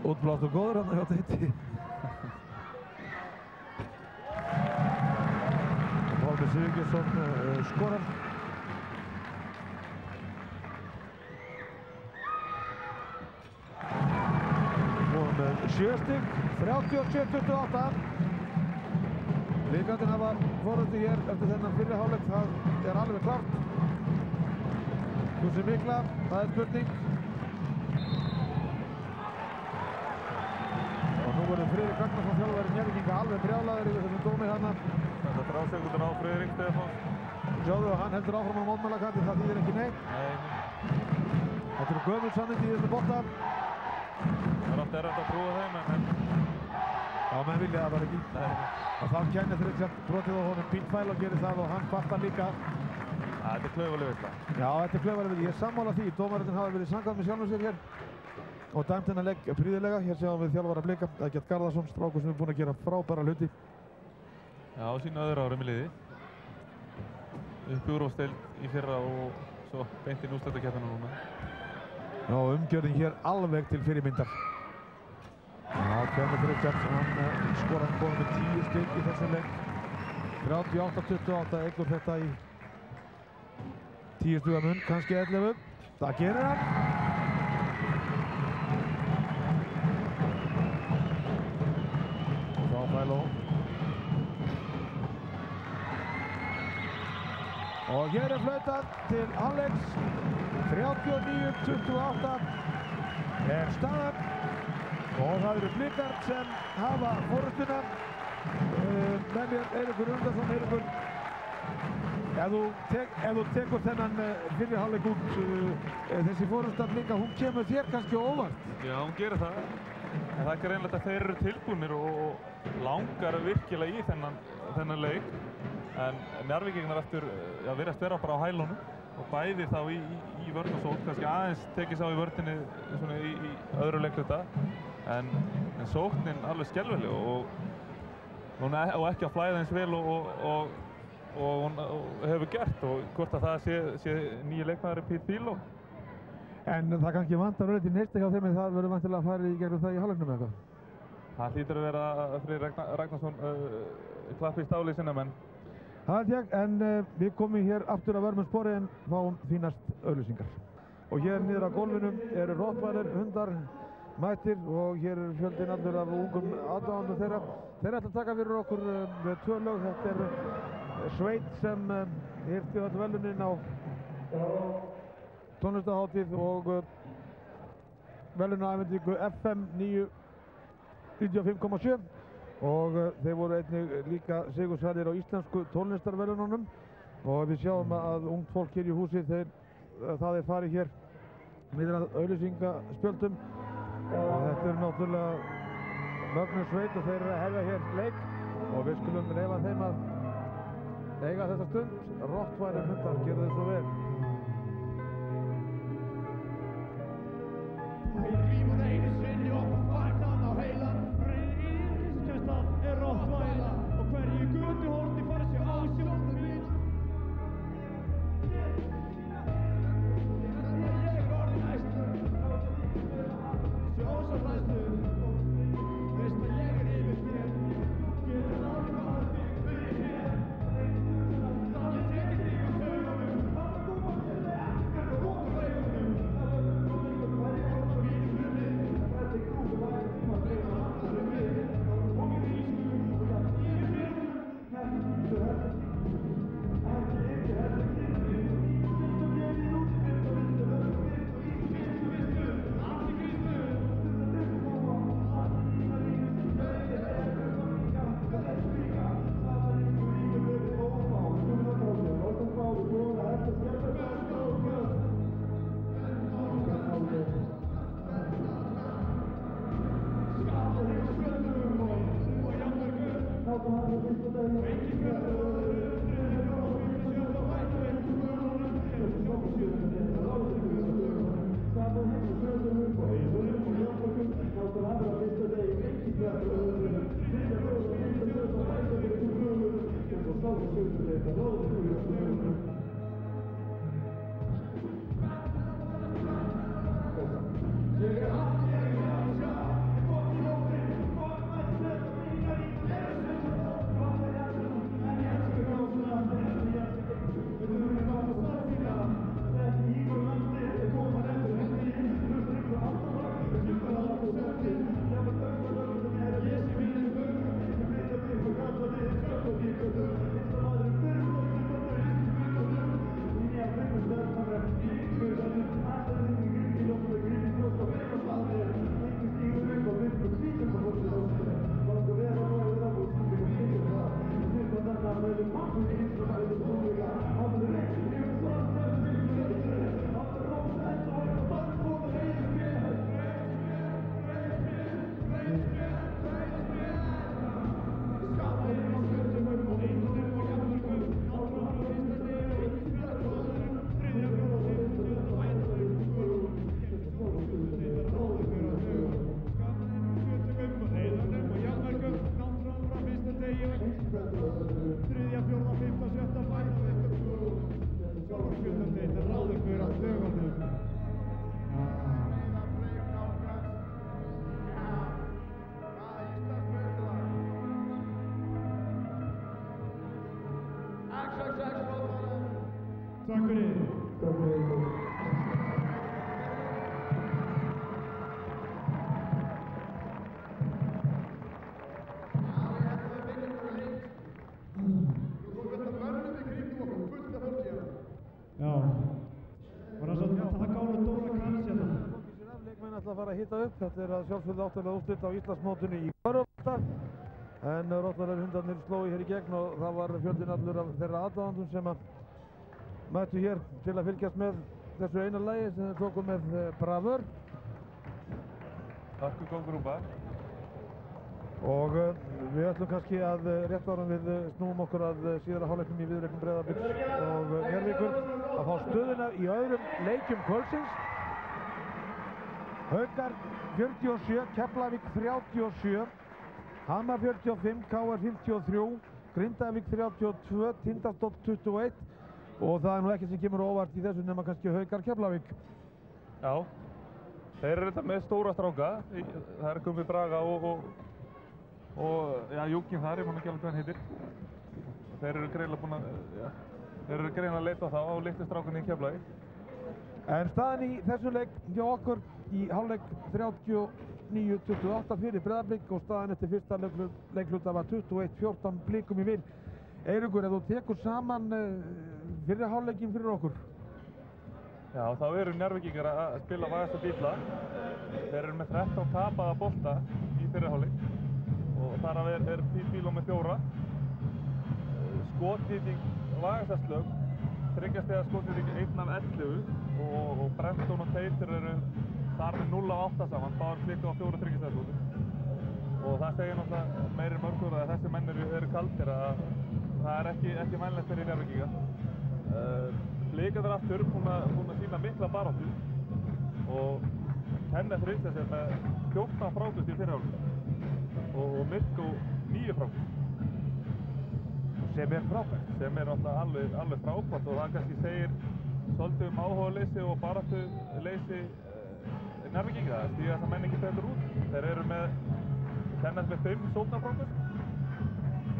Útblástur góður hann hjá Teiti. Pálmi Sigurgeirsson skorar. Og með 7 stig, 37-28. Blikarnir hafa forræði hér eftir þennan fyrri hálfleik, það er alveg klárt. Húsi mikla, það er spurning. Og nú verður Friðrik Ragnarsson, þjálfari Njarðvíkinga, alveg brjálaður yfir þessum dómi þarna. Þetta er ásökundur á Friðrik Stefáns. Sjáðu, hann heldur áfram á mótmælakanti, það þýðir ekki neitt. Þetta eru gömul sannindi í þessu bolta. Það er oft erfitt að trúa þeim, en... Já, menn vilja það bara ekki. Og þá Kenneth Richards brotið á honum. Pete Philo gerir það og hann kvartar líka. Þetta er klaufaleg villa. Já, þetta er klaufaleg villa. Ég er sammála því. Dómarinn hafa verið samkvæmt með sjálfum sér hér. Og dæmt hennar legg prýðilega. Hér sjáum við þjálfara Blika, Eggert Garðarsson, strákur sem er búinn að gera frábæra hluti. Já, sína öðru árum í liði. Upp í úrvalsdeild í fyrra og svo beint inn úrslitakeppnina núna. Já, umgjörðin hér alveg til fyrirmyndar. Já, Kenneth Richards, hann skorar komið með 10 stig í þessum leik. 38-28 eggur þetta í 10 stiga mun, kannski 11. Það gerir hann. Þá Fæló. Og hér flautað til hálfleiks. 39-28 staðan. Og það eru Blikar sem hafa forystuna. Með mér Eiríkur Undarsson. Eiríkur, ef þú tekur þennan fyrri hálfleik út, þessi forysta Blika, hún kemur þér kannski óvart? Já, hún gerir það. En það er greinilegt að þeir eru tilbúnir og langar virkilega í þennan leik. En Njarðvíkingar aftur virðast vera bara á hælunum og bæði þá í vörn og sókn, kannski aðeins tekist á í vörninni svona í öðru leikluta. En sóknin alveg skelfileg og ekki að flæða eins vel og hún hefur gert, og hvort að það sé nýji leikmaður Pít Fíló. En það kannski vantar öll í neisti hjá þeim, en það verður vantilega að fara í gegnum það í hálfleiknum eða eitthvað? Það hlýtur að vera Freyr Ragnarsson klappi í stáli sinna menn. Það held ég, en við komum hér aftur að vörmum spori en fáum því næst auglýsingar. Og hér niður á gólfinu eru rottweiler hundar mættir og hér er fjöldinn allur af ungum aðdáendum þeirra. Þeir ætla að taka fyrir okkur tvö lög. Þetta er sveit sem hirti öll verðlaunin á tónlistahátíð og verðlaunaafhendingu FM 95,7 og þeir voru einnig líka sigursælir á íslensku tónlistarverðlaununum og við sjáum að ungt fólk hér í húsi, það er farið hér niður að auglýsingaspjöldum og þetta er náttúrulega mögnuð sveit og þeir eru að hefja hér leik og við skulum leyfa þeim að eiga þessa stund. Rottweiler hundar, gerðu þið svo vel. Rífur einu sinni og fært hann á heilan. Ríkiskestan er Rottweiler og hverju götuhorni fara sér á sjónum mín. Ég er orðinn æstur, sjósafræstur. Veist að ég er yfir þér, getur aldrei varð þig fyrir þér. Það ég tekið þig á taugunum, fyrir út úr augunum. Takk fyrir. Já, var það svo að taka á hún Dóra Karls hérna? Leikmenn ætla að fara að hita upp. Þetta er að sjálfsögðu áttalega úrslit á Íslandsmótinu í körfubolta. En Rottnarlegar hundarnir slói hér í gegn og það var fjöldinn allur af þeirra aðdáðandum sem að mættu hér til að fylgjast með þessu eina lagi sem þeir tóku með bravör. Takk góður úr bak. Og við ætlum kannski að rétt árum við snúum okkur að síðara hálfleiknum í viðureiknum Breiðabliks og Njarðvíkur að fá stöðuna í öðrum leikjum kvöldsins. Haukar 47, Keflavík 37, Hamar 45, KR 53, Grindavík 32, Tindastóll 21 og það er nú ekkert sem kemur óvart í þessu nema kannski Haukar Keflavík. Já, þeir eru þetta með stóra stráka. Það er Gummi Braga og já, Júkin þar, ég man ekki alveg hvað hann heitir. Þeir eru greinilega búin að, já, þeir eru greinilega að leita á þá á litlu strákunni í Keflavík. En staðan í þessu leik hjá okkur í hálfleik 39-28 fyrir Breiðablik og staðan eftir fyrsta leikluta var 21-14 Blikum í vil. Eiríkur, ef þú tekur saman fyrri hálfleikin fyrir okkur? Já, þá eru Njarðvíkingar að spila vægasta bíla. Þeir eru með 13 tapaða bolta í fyrri hálfleik og þar af er Bíló með 4. Skotnýting vægasta slögg, 3 stiga skotnýting 1 af 11 og Brenton og Teitur eru þar með 0 af 8 saman, báður klikka á 4 3 stiga skotum. Og það segir náttúrulega meiri mörgur að þessi menn eru kaldir að það er ekki vænlegt fyrir Njarðvíkinga. Blikarnir aftur búin að sýna mikla baráttu og Kenneth Rinsess er með 14 frákast í fyrri hálfleik og Mirko 9 frákast. Sem er frábært. Sem er náttúrulega alveg frábært og það kannski segir svolítið áhugaleysi og baráttuleysi Njarðvíkinga. Það stíga þess að menn ekki betur út. Þeir eru með Kenneth með 5 sóknarfrákast.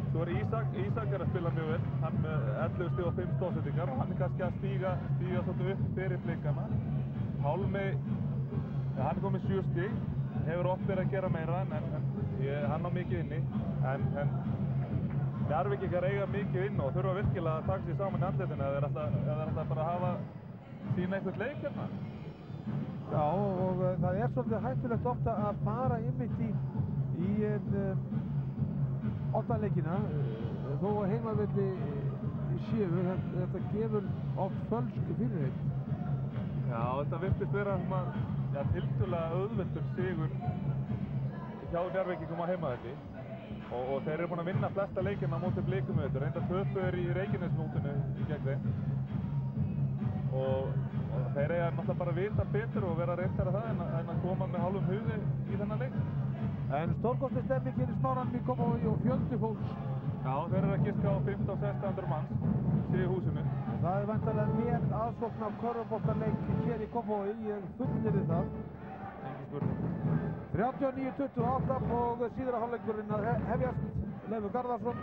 Svo er Ísak er að spila mjög vel. Hann með 11 stig og 5 stóðsendingar og hann er kannski að stíga svolítið upp fyrir Blikana. Pálmi, hann er komið 7 stig. Hefur oft verið að gera meira en hann á mikið inni. En Njarðvíkingar eiga mikið inn og þurfa virkilega að taka sér saman í andlitinu eða þeir ætla bara að hafa sína einhvern leik hérna. Já, og það er svolítið hættulegt ofta að fara einmitt í 8 leikina þó að heimavelli séu, þetta gefur oft fölsk fyrirheit. Já, þetta virtist vera svona tiltölulega auðveldur sigur hjá Njarðvíkingum á heimavelli og þeir eru búin að vinna flesta leikina á móti Blikum auðvitað, reynda töpuður í Reykjanesmótinu í gegn þeim og þeir eiga náttúrulega bara að vita betur og vera reyndar að það en að koma með hálfum hugi í þennan leik. En stórkostleg stemming hér í Smáranum í Kópavogi og fjöldi fólks. Já, þeir eru að giska á 1500-1600 manns í húsinu. Það er væntanlega mér aðsókn af körfuboltaleik hér í Kópavogi, ég fullyrði það. Engin spurning. 39-28 og síðara hálfleikurinn að hefjast. Leifur Garðarsson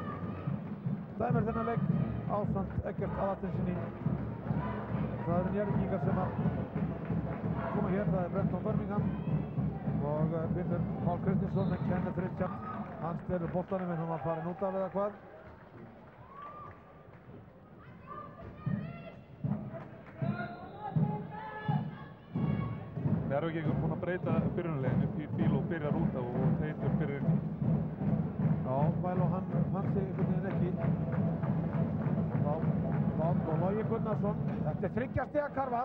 dæmir þennan leik ásamt Eggert Aðarsteinsinni. Það eru Njarðvíkingar sem að koma hér, það er Brenton Birmingham og Finnur Pál Kristinsson með Kenneth Richard. Hann stelur boltanum en hann var farin út af eða hvað. Njarðvíkingar er búin að breyta byrjunarleginu. Bíló byrjar út af og Teitur byrjar inn í. Já, Bæló hann fann sig einhvern veginn ekki. Og Logi Gunnarsson, þetta er 3 stiga karfa.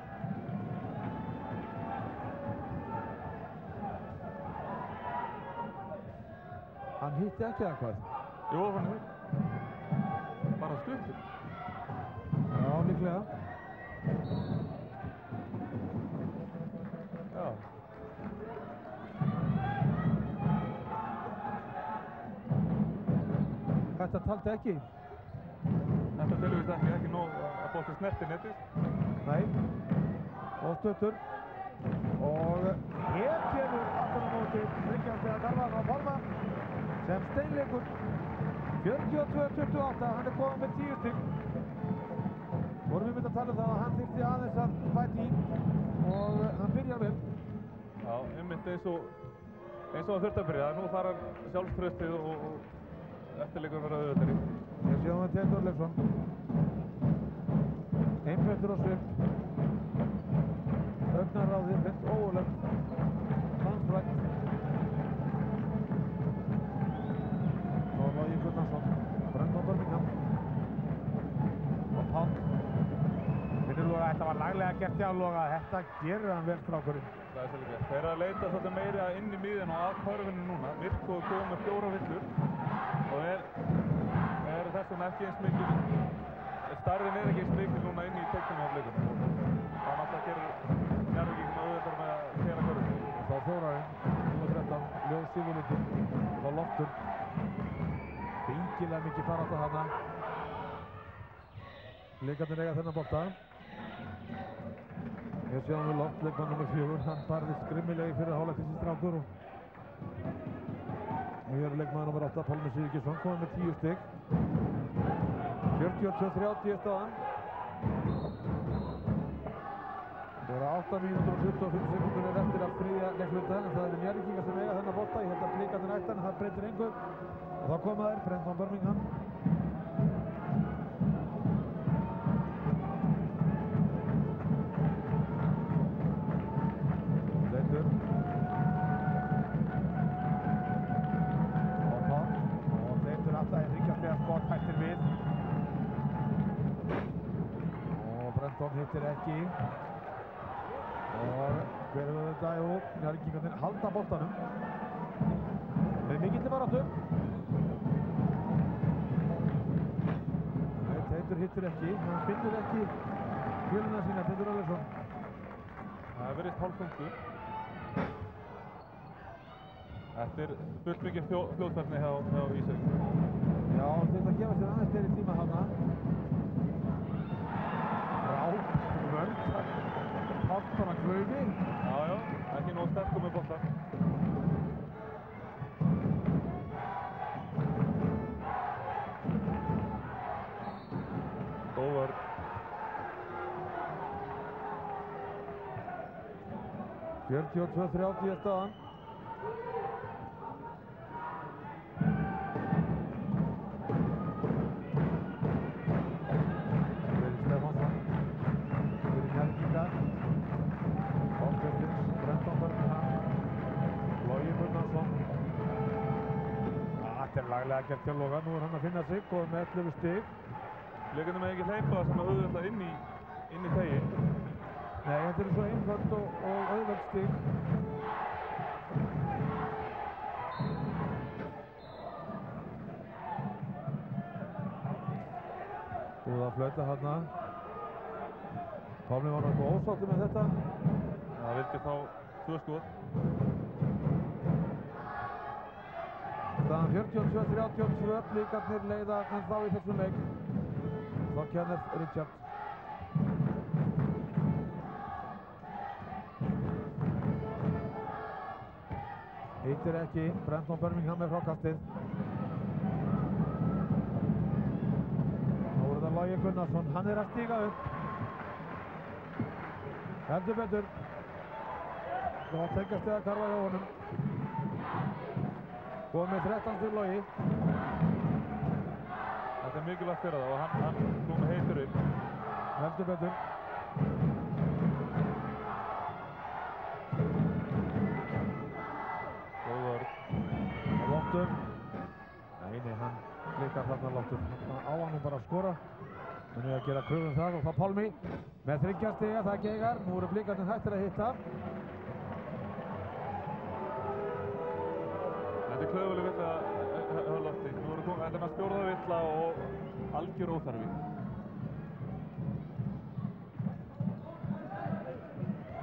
Hann hitti ekki eða hvað? Jú, hann hitt. Bara stuttur. Já, líklega. Já. Þetta taldi ekki. Þetta tilvíst ekki nóg að bóti snerti netið. Nei. Og stuttur. Og hér kemur aftur á móti 3 stiga karfa frá Pálma sem steinleikur 42-28, hann er komið með 10 stig. Vorum við myndið að tala um það að hann þyrfti aðeins að bæta í og hann byrjar vel. Já, einmitt eins og hann þurfti að byrja. Nú þarf hann sjálfstraustið og eftirleikur verða auðvitaðri. Ég sé það með Teitur Leifsson. Einbrettur á svip. Augnaráðið, hreint ógurlegt. Landsfrægt. Svo Logi Gunnarsson. Brendan Birmingham. Og Páll. Finnur Loga, þetta var laglega gert hjá Loga. Þetta gerir hann vel strákurinn. Það er svolítið gert. Þeir eru að leita svolítið meiri inn í miðjun og að körfinu núna. Mirko er komið með 4 villur og er þess vegna ekki eins mikil, starfinn er ekki eins mikil núna inn í teiknum af leikunum. Það náttúrulega gerir Njarðvíkingum auðvitað með að kera körfinu. Þá Þórarinn, nr. 13, Ljóð Sigurlundi, þá Loftur. Fengilega mikið farátt á hana. Leikarnir eiga þennan bolta. Ég sé hann við Loft, leikmann nr. 4, hann barðist grimmilega í fyrri hálfleik þessi strákur og hér er leikmann nr. 8, Pálmi Sigurgeirsson, komið með 10 stig. 42-30 staðan. Það eru 8 mínútur og 25 sekúndur eftir af þriðja leikluta, en það eru Njarðvíkingar sem eiga þennan bolta. Ég held að blikarnir ættan, en það breytir engu. Og þá koma þær, Brendan Birmingham. Teitur. Og Teitur alltaf í þryggjastega skot hættir við. Og Brendan hittir ekki. Og hver er þetta? Jú, Njarðvíkingarnir halda boltanum. Með mikilli baráttu. Teitur hittir ekki, hann finnur ekki fjöluna sína, Teitur Ólafsson. Það verðist hálfþungur. Þetta er fullt mikið fljótfærni hjá Ísvík. Já, þetta gefa sér aðeins meiri tíma hana. Vörð. Páll bara Klaufi. Já, ekki nóg sterkur með bolta. Góð vörð. Fjörtíu og 2-30 staðan. Laglega gert hjá Loga, nú er hann að finna sig og með 11 stig. Leikarnir með ekki hleypa sem að auðvitað inn í þegin. Nei, þetta eru svo einföld og auðveld stig. Búið að flauta hérna. Pálmi var náttúrulega ósáttur með þetta. Það vildi fá 2 skot. Staðan 42-32, blikarnir leiða ennþá í þessum leik. Þá Kenneth Richard. Hittir ekki, Brendan Birmingham með frákastið. Nú er það Logi Gunnarsson, hann er að stíga upp. Heldur betur. Þá tekast þið að karfa hjá honum. Komið 13 til Logi. Þetta er mikilvægt fyrir það og hann komið heitur upp. Heldur betur. Góð vörð. Loftur. Nei, hann blikar þarna Loftur. Á hann bara að skora. Nú er að gera kröfum það og þá Pálmi. Með 3 stiga, það geigar. Nú eru blikarnir hættir að hitta. Þetta er klaufuleg villa hjá Lofti. Nú eru komið, þetta er með stjórða villa og algjör óþarfi.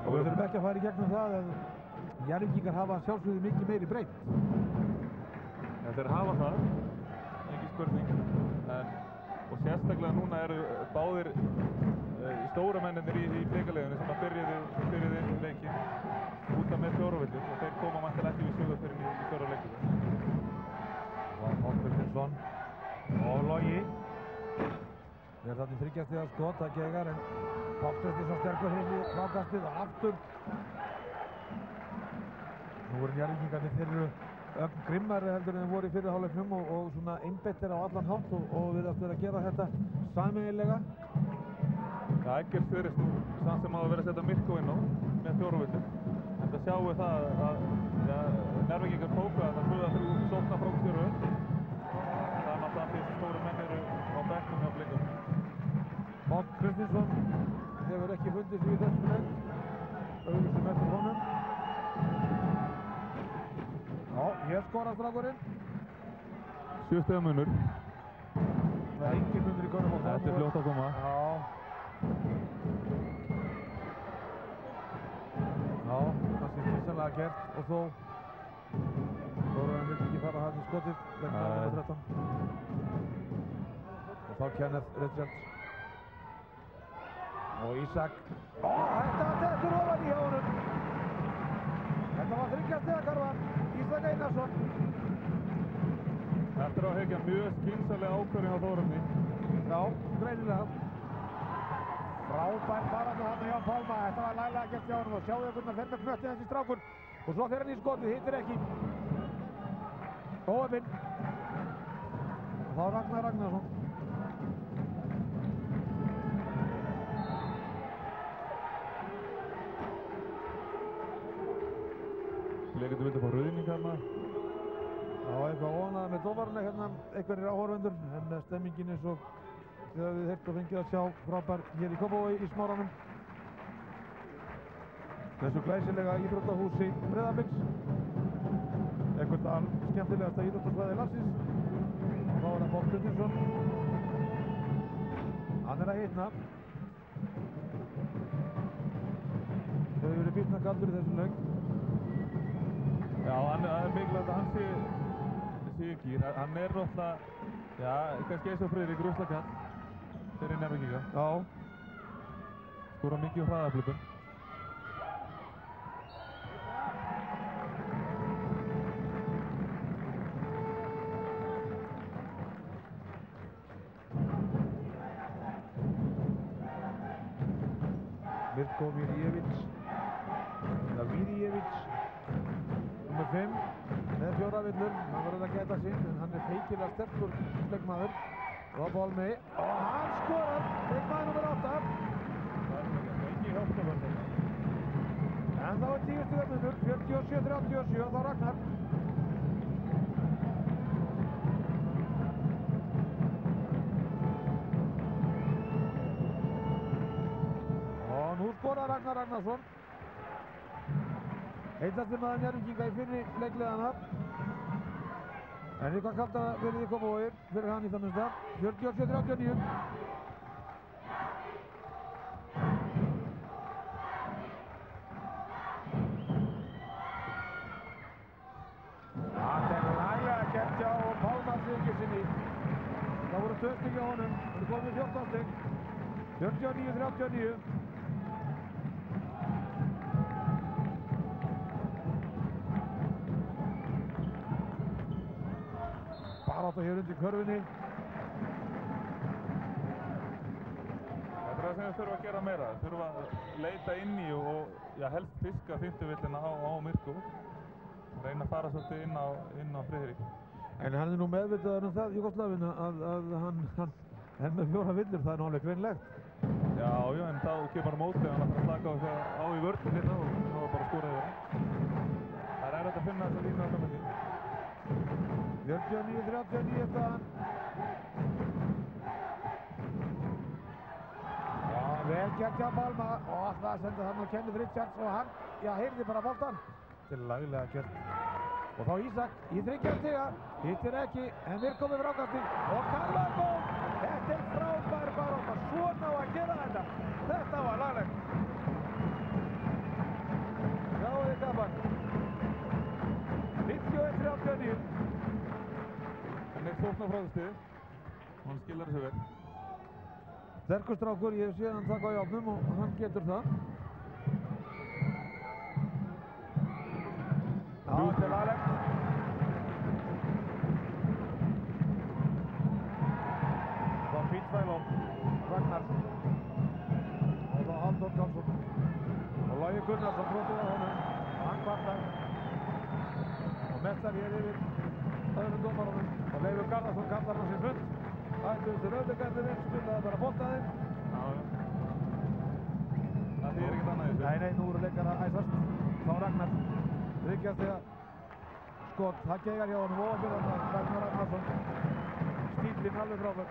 Og við þurfum ekki að fara í gegnum það að Njarðvíkingar hafa sjálfsögðu mikið meiri breytt. Ja, þeir hafa það, ekki spurning. Og sérstaklega núna eru báðir stóra mennir í blikaleiðinu sem að byrjuði leikinn út af með 4 villur og þeir koma mættilega ekki við sögur fyrir í 4 leikinu. Og Páll Birginsson og Logi. Er þarna þarna í 3 stiga skot að Gegar en Páll Kristinsson sterkur hinn í frákastið og aftur. Nú eru Njarðvíkingarnir, þeir eru ögn grimmari heldur en þeir voru í fyrri hálfleiknum og svona einbeittir á allan hátt og virðast vera að gera þetta sameiginlega. Það Eggert virðist nú samt sem að vera að setja Mirko inn á með fjóruvillum. Þetta sjáum við það að Njarðvíkingar tóku að það 2-3 sókna frá stjórnum. Það er náttúrulega því sem stóru menn eru á bekknum hjá Blikum. Páll Kristinsson hefur ekki fundið sig í þessum leik. Auðvitað eftir honum. Já, hér skorar strákurinn. 7 stiga munur. Það er engin munur í körfubolta. Þetta er fljótt að koma. Já, kannski fyrstanlega gert og þó Þórarinn vill ekki fara hann í skotið vegna nummer 13. Og þá Kenneth Richards. Og Ísak. Þetta dettur ofan í hjá honum. Þetta var 3 stiga karfan. Ísak Einarsson. Eftir að hekja mjög skynsamlega ákvörðin á Þórarni. Já, greinilega. Frábær baráttu þarna hjá Pálma. Þetta var laglega gert hjá honum og sjáðu hvernig hann fer með knöttið þessi strákur. Og svo fer hann í skotið, hittir ekki. Óöfinn. Og þá Ragnar Ragnarsson. Leikendur vildi fá ruðning hérna. Já, eitthvað óánægði með dómarana hérna, einhverjir áhorfendur, en stemmingin eins og þegar við heilt og fengið að sjá frábær hér í Kópavogi í Smáranum. Þessu glæsilega íþróttahúsi Breiðabliks. Eitthvað skemmtilegasta íþróttasvæði landsins. Og þá er það Páll Kristinsson. Hann er að hitna. Þau hefur verið býsna kaldur í þessum leik. Já, það er mikilvægt að hann sé í gír. Hann er náttúrulega, já, kannski eins og Friðrik Ruslakall fyrir Njarðvíkinga. Já. Skora mikið á hraðaflipum. Mirko Vidijevic. eða Vidijevic, nr. 5, með 4 villur. Hann verður að gæta sín, en hann er feikilega sterkur leikmaður. Og Pálmi, og hann skorar, leikmaður nr. 8. Það er ekki hjálpavörður. En þá er 10 stiga munur, 47-37, þá Ragnar. Og nú skorar Ragnar Ragnarsson. Heitasti maður Njarðvíkinga í fyrri leikliðana. En eitthvað kallt að verið í Kópavogi fyrir hann í það minnsta. 47-39. Það er laglega gert hjá Pálma Sigurðsssyni. Það voru 2 stig hjá honum. Það er komið 14 stig. 49-39. Barátta hér undir körfunni. Þetta er það sem við þurfum að gera meira. Við þurfum að leita inn í og helst fiska 50 villina á Mirko. Reyna að fara svolítið inn á Friðrik. En hann er nú meðvitaður það, Júgóslavinn, að hann er með 4 villur, það er nálega greinlegt. Já, en þá kemur hann mótið, hann ætlar að slaka á í vörðin hérna og þá er bara að skora yfir. Það er erfitt að finna þessa línu á framönni. 49-39 staðan. Já, vel gert hjá Pálma og það senda hann á Kenneth Richards og hann, heyrði bara boltan. Þetta er laglega gert. Og þá Ísak í 3 stiga, hittir ekki, en Mirko með frákastið og Karlako! Þetta er frábær barátta, svona á að gera þetta. Þetta var laglegt. Sjáu þið gaman. 51-39. Hann er sókn á frákastið og hann skilar þessu vel. Sterkur strákur, ég hef séð hann taka á járnum og hann getur það. Já, þetta er laglegt. Þá Pete Fælón, Ragnar Gunnarsson brotið á honum. Hann kvartar. Og mestar hér yfir öðrum dómarunum. Og Leifur Garðarsson kallar hann sér fund. Ætluðu til öðrugarðurinn, spilaði bara boltaðinn. Já. Það þýðir ekkert annað í þessu. Nei, nú eru leikar að æsast. Þá Ragnar. Þriggjastiga skot. Það geigar hjá honum ofabyrðan Ragnar Ragnarsson. Stílinn alveg frábær.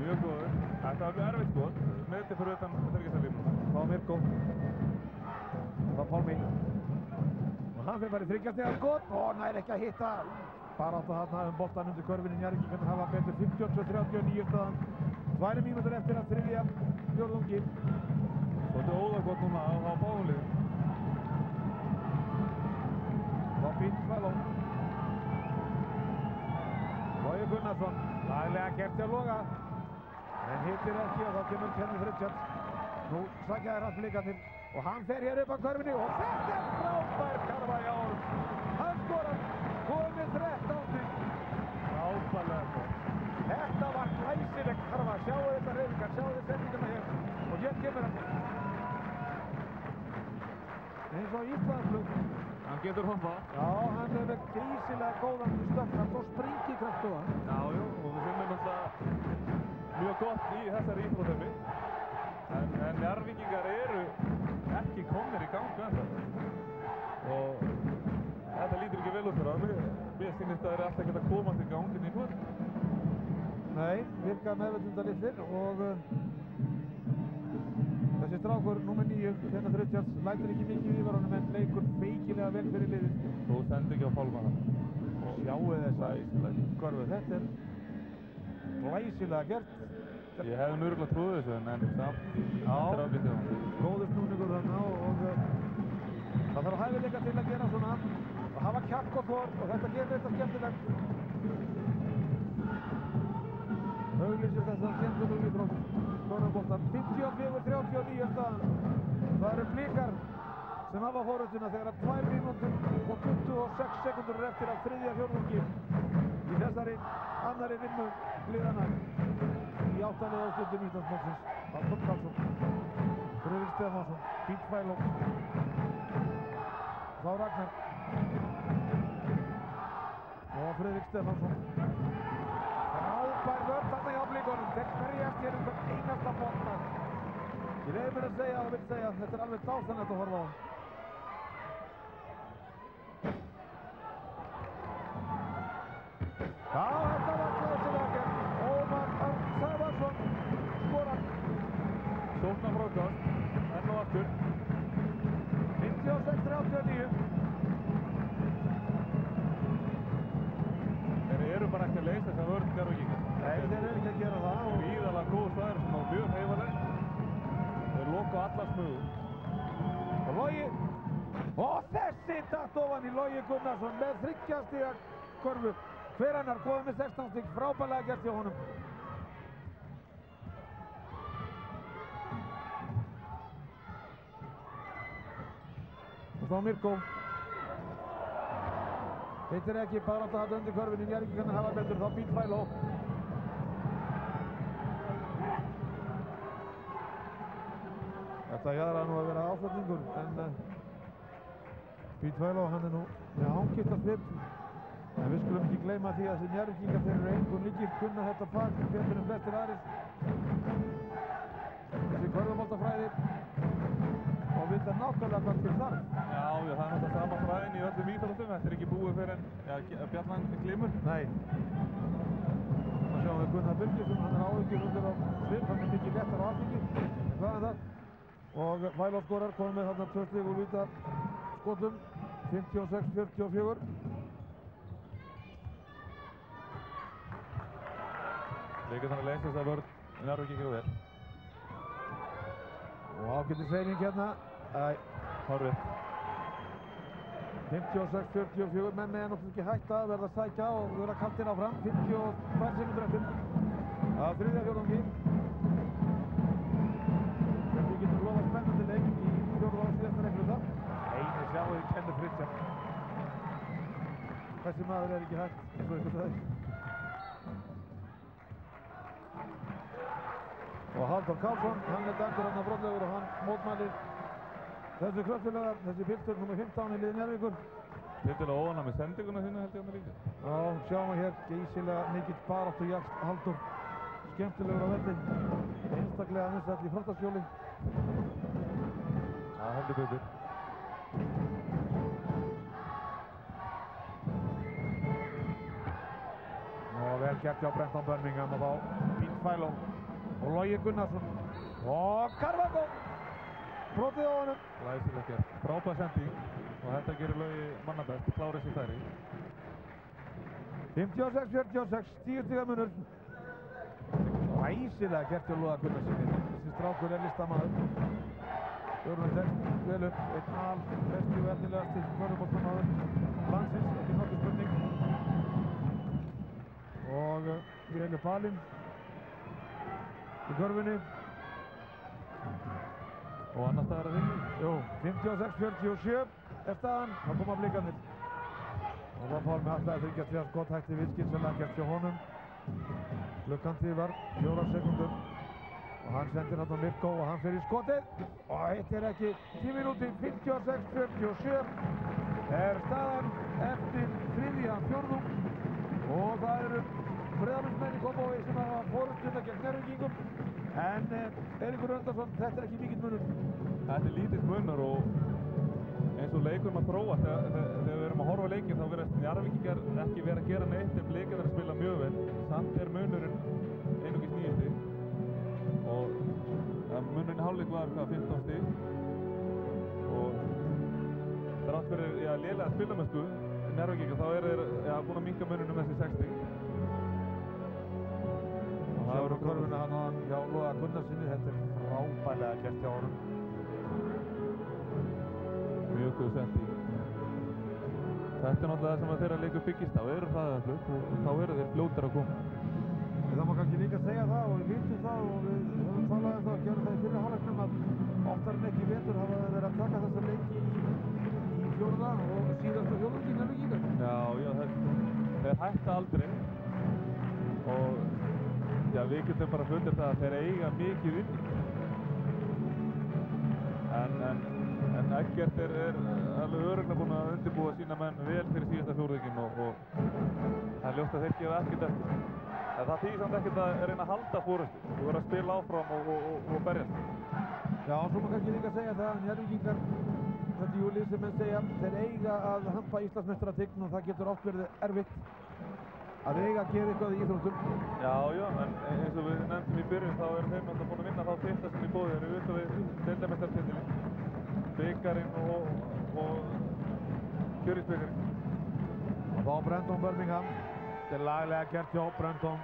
Mjög góður. Þetta var mjög erfitt skot. Metið fyrir utan þriggjastaglínuna. Þá Mirko. Þá Pálmi. Og hann fyrir bara í þriggjastiga skot. Og nær ekki að hitta. Bara átt að þarna boltan undir körfinni. Njarðvíkingarnir hafa betur 52-39 staðan. 2 mínútur eftir að þriðja fjórðungi. Svolítið óðagott núna á báðum liðum. Þá fínt Fæló. Logi Gunnarsson. Laglega gert hjá Loga. En hittir ekki og þá kemur Kenneth Richards. Nú sækja þær allt blikarnir. Og hann fer hér upp á körfinni og þetta er frábær karfa hjá honum. Hann skorar. Komið 13. Frábærlega gott. Þetta var glæsileg karfa. Sjáu þetta reyfingar. Sjáu þetta sendinguna hér. Og hér kemur hann. Eins og Íslandsflug. Hann getur hoppað. Já, hann er með grísilega góðan stökkkraft og springikraft og hann. Já, og við finnum náttúrulega mjög gott í þessari íþróttefni. En Njarðvíkingar eru ekki komnir í gang ennþá. Og þetta lítur ekki vel út fyrir það. Mér sýnist að það er alltaf ekkert að komast í gangin í kvöld. Nei, virka meðvitundalitlir og þessi strákur nr. 9, Kenneth Richards, lætur ekki mikið í honum en leikur feikilega vel fyrir liðið. Þú sendi ekki á Pálma það. Sjáu þessa körfu, þetta er glæsilega gert. Ég hefði nörgulega trúið þessu en samt þetta er ágætt hjá hann. Góður snúningur þarna og það þarf hæfileika til að gera svona og hafa kjark og þor og þetta gerir þetta skemmtilegt. Auglýsir þessa skemmtilegu íþrótt. Körfuboltan 54-39 staðan. Það eru Blikar sem hafa forutuna þegar að 2 mínútur og 26 sekundur er eftir af þriðja fjórðungi í þessari annari vinnu liðana í 8. liða úrslitum Íslandsmótsins. Anton Karlsson, Friðrik Stefánsson, Pít Fæló, þá Ragnar og Friðrik Stefánsson. Frábær vörn þarna hjá Blikunum. Þeir berjast hér hvern einasta bolta. Ég leyfi mér að segja og vil segja þetta er alveg dásamlegt að horfa á. Já, þetta var glæsilega gert. Ómar Örn Sævarsson skorar. Sóknarfrákast, enn og aftur. 56-39. Þeir eru bara ekki að leysa þessa vörn Njarðvíkinga. Nei, þeir eru ekki að gera það. Íðalega góð svæðir sem á mjög hreyfanleg. Þeir loka alla smugum. Og Logi. Og þessi datt ofan í Logi Gunnarsson með 3 stiga körfu. Hver annar komið með 16 stig. Frábærlega gert hjá honum. Og þá Mirko. Heitir ekki bara átt að hafa undir körfunni. Njarðvíkingarnir hafa betur. Þá Pít Fæló. Þetta jaðrar nú að vera áflutningur en Pít Fæló hann er nú með hangist að svip. En við skulum ekki gleyma því að þessi Njarðvíkingar þeir eru engum líkir kunna þetta fag betur en flestir aðrir. Þessi körfuboltafræði og vita nákvæmlega hvað til þarf. Já, það er náttúrulega sama fræðin í öllum íþróttum. Þetta er ekki búið fyrir en Bjarnan glimur. Nei. Það sjáum við Gunnar Birgisson, hann er áhyggjur undir á svip, hann er mikið léttar á aftingi. Hvað er það? Og Fæló skorar, komið með þarna 2 stig úr víta skotum, 56-44. Líka þannig að leysa þessa vörn Njarðvíkinga vel. Og ágætis hreyfing hérna. Hárrétt. 56-44, menn er náttúrulega ekki hægt að verða að sækja og vera kantinn áfram. 52 sekundur eftir af þriðja fjórðungi. Við getum lofað spennandi leik í fjórða og síðasta leikluta. Einu sjáu þið Kenneth Richards. Þessi maður er ekki hægt, eins og ykkur sagði. Og Halldór Karlsson, hann er dæmdur hann af brotlegur og hann mótmælir þessi kröftulega, þessi piltur nr. 15 í liði Njarðvíkur. Piltur óvana með sendinguna sína held ég hann líka. Já, sjáum við hér geysilega mikill baráttu jakt Halldór. Skemmtilegur á velli. Einstaklega vinsæll í frostaskjóli. Já, heldur betur. Og vel gert hjá Brenton Birmingham og þá Pete Philo og Logi Gunnarsson og Carvalho brotið á honum. Glæsilegt gert. Frábær sending og þetta gerir Logi manna best, klára sér færi. 56-46, 10 stiga munur. Glæsilega gert hjá Loga Gunnarssoni. Þessi strákur er listamaður. Jórunni tekst vel upp, einn al, besti og efnilegasti körfuboltamaður landsins, ekki nokkuð spurning. Og vel upp alinn í körfunni. Og annars staðar að vinna. Jú, 56-47 er staðan, þá koma blikarnir. Og það Pálmi alltaf þryggja til að skott hætti viðskynsamlega gert hjá honum. Klukkandi var 4 sekundur. Og hann sendir hann á Mirko og hann fer í skotið. Og hittir ekki 10 mínúti, 56-47 er staðan eftir þriðja fjórðung. Og það eru Breiðabliksmenn í Kópavogi sem hafa forystuna gegn Njarðvíkingum. En Eiríkur Röndarsson, þetta er ekki mikill munur. Þetta er lítill munur og eins og leikurinn að þróa þegar við erum að horfa á leikinn þá verðast Njarðvíkingar ekki vera að gera neitt en Blikar er að spila mjög vel. Samt er munurinn einungis 9 stig og munurinn í hálfleik var 15 stig og þrátt fyrir lélega spilamennsku Njarðvíkingar þá eru þeir búin að minnka munurinn með þessi 6 stig. Það voru körfuna hann hjá Loga Gunnarssoni, þetta er frábærlega gert hjá honum. Mjög góð sending. Þetta er náttúrulega það sem þeirra leikur byggist á, eru hraðaflug og þá eru þeir fljótar að koma. Það má kannski líka segja það og við vitum það og við höfum talað um það og gerum það í fyrri hálfleiknum að oftar en ekki vetur hafa þeir verið að taka þessa leiki í fjórða og síðasta fjórðungi Njarðvíkingar. Já, þeir hætta aldrei og við getum bara fundið það að þeir eiga mikið inni. En Eggert er alveg örugglega búinn að undirbúa sína menn vel fyrir síðasta fjórðunginn og það er ljóst að þeir gefa ekkert eftir. En það þýðir samt ekkert að reyna að halda forystu. Þú verður að spila áfram og berjast. Já, svo má kannski líka segja það að Njarðvíkingar, þetta er jú lið sem menn segja, þeir eiga að hampa Íslandsmeistaratign og það getur oft verið erfitt að eiga að gera eitthvað í íþróttum. Já, en eins og við nefndum í byrjun þá eru þeir náttúrulega búin að vinna þá titla sem í boði. Þeir eru utan við deildarmeistaratitilinn, bikarinn og kjörðisbikarinn. Og þá Brenton Birmingham. Þetta er laglega gert hjá Brenton.